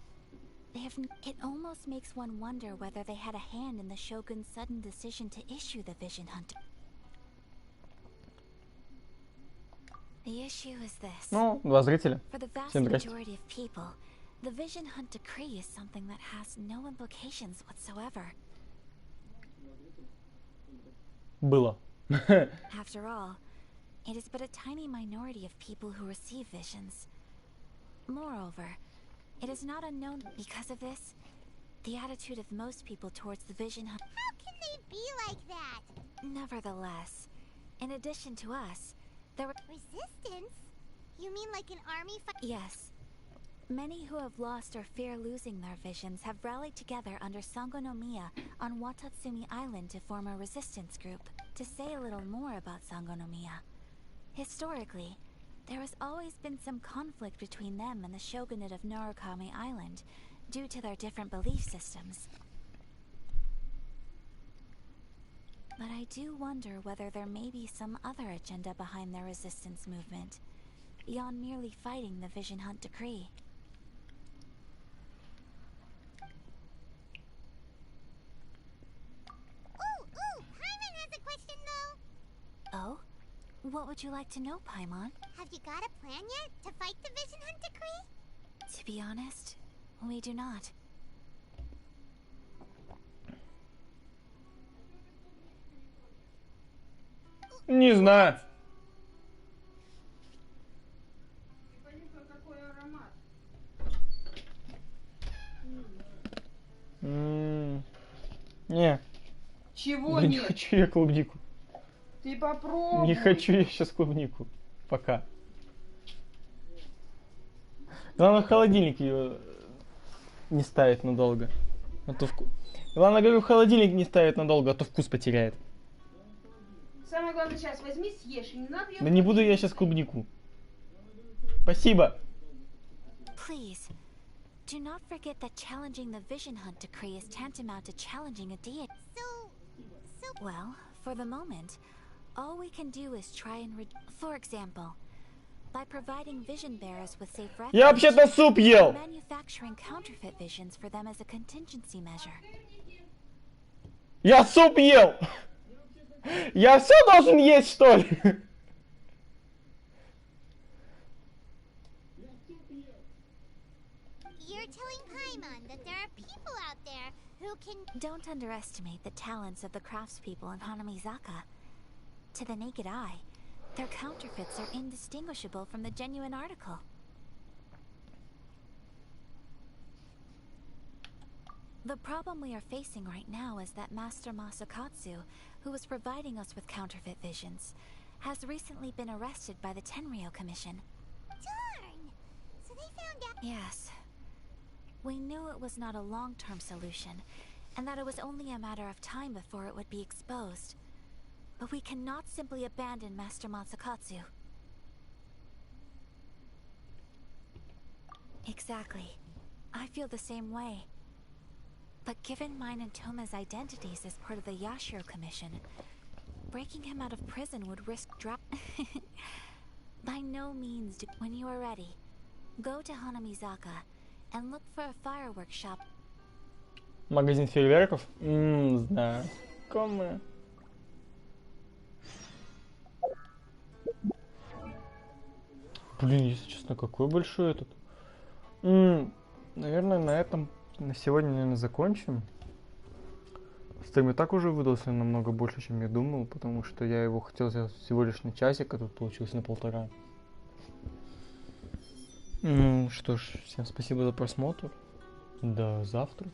It almost makes one wonder whether they had a hand in the shogun's sudden decision to issue the vision hunt. The issue is this. Ну, два зрителя. For the vast Всем здрасте. majority of people, the vision hunt decree is something that has no implications whatsoever. Было. After all, it is but a tiny minority of people who receive visions. Moreover, it is not unknown because of this, the attitude of most people towards the vision hunt. How can they be like that? Nevertheless, in addition to us, there were Resistance? You mean like an army fight? Yes. Many who have lost or fear losing their visions have rallied together under Sangonomiya on Watatsumi Island to form a resistance group. To say a little more about Sangonomiya, historically, there has always been some conflict between them and the shogunate of Narukami Island due to their different belief systems. But I do wonder whether there may be some other agenda behind their resistance movement, beyond merely fighting the Vision Hunt decree. Paimon has a question though. Oh? What would you like to know, Paimon? Have you got a plan yet to fight the Vision Hunt decree? To be honest, we do not. Не знаю. Не. Чего Да нет? не хочу я клубнику. Ты попробуй. Не хочу я сейчас клубнику. Пока. Главное, в холодильник ее не ставить надолго. А то Главное, говорю, в холодильник не ставить надолго, а то вкус потеряет. Самое главное, сейчас возьми, съешь. И не надо ее... Да не буду я сейчас клубнику. Спасибо. Please, do not forget that challenging the Vision Hunt decree is tantamount to challenging a deity. Well, for the moment, all we can do is try and for example, by providing vision bearers with safe refuge, Я вообще-то суп ел. manufacturing counterfeit visions for them as a contingency measure. Я суп ел. Я все должен есть, что ли? You're telling Paimon that there are people out there who can... Don't underestimate the talents of the craftspeople in Hanamizaka. To the naked eye, their counterfeits are indistinguishable from the genuine article. The problem we are facing right now is that Master Masakatsu, who was providing us with counterfeit visions, has recently been arrested by the Tenryou Commission. Darn! So they found out... Yes. We knew it was not a long-term solution, and that it was only a matter of time before it would be exposed. But we cannot simply abandon Master Masakatsu. Exactly. I feel the same way. But given mine and Toma's identities as part of the Yashiro Commission, breaking him out of prison would risk By no means do... When you are ready, go to Hanamizaka and look for a fireworks shop. Магазин фейерверков? Знакомые. Блин, если честно, какой большой этот. Наверное, на этом на сегодня, наверное, закончим. Стрим и так уже выдался намного больше, чем я думал, потому что я его хотел сделать всего лишь на часик, а тут получилось на 1,5. Ну что ж, всем спасибо за просмотр. До завтра.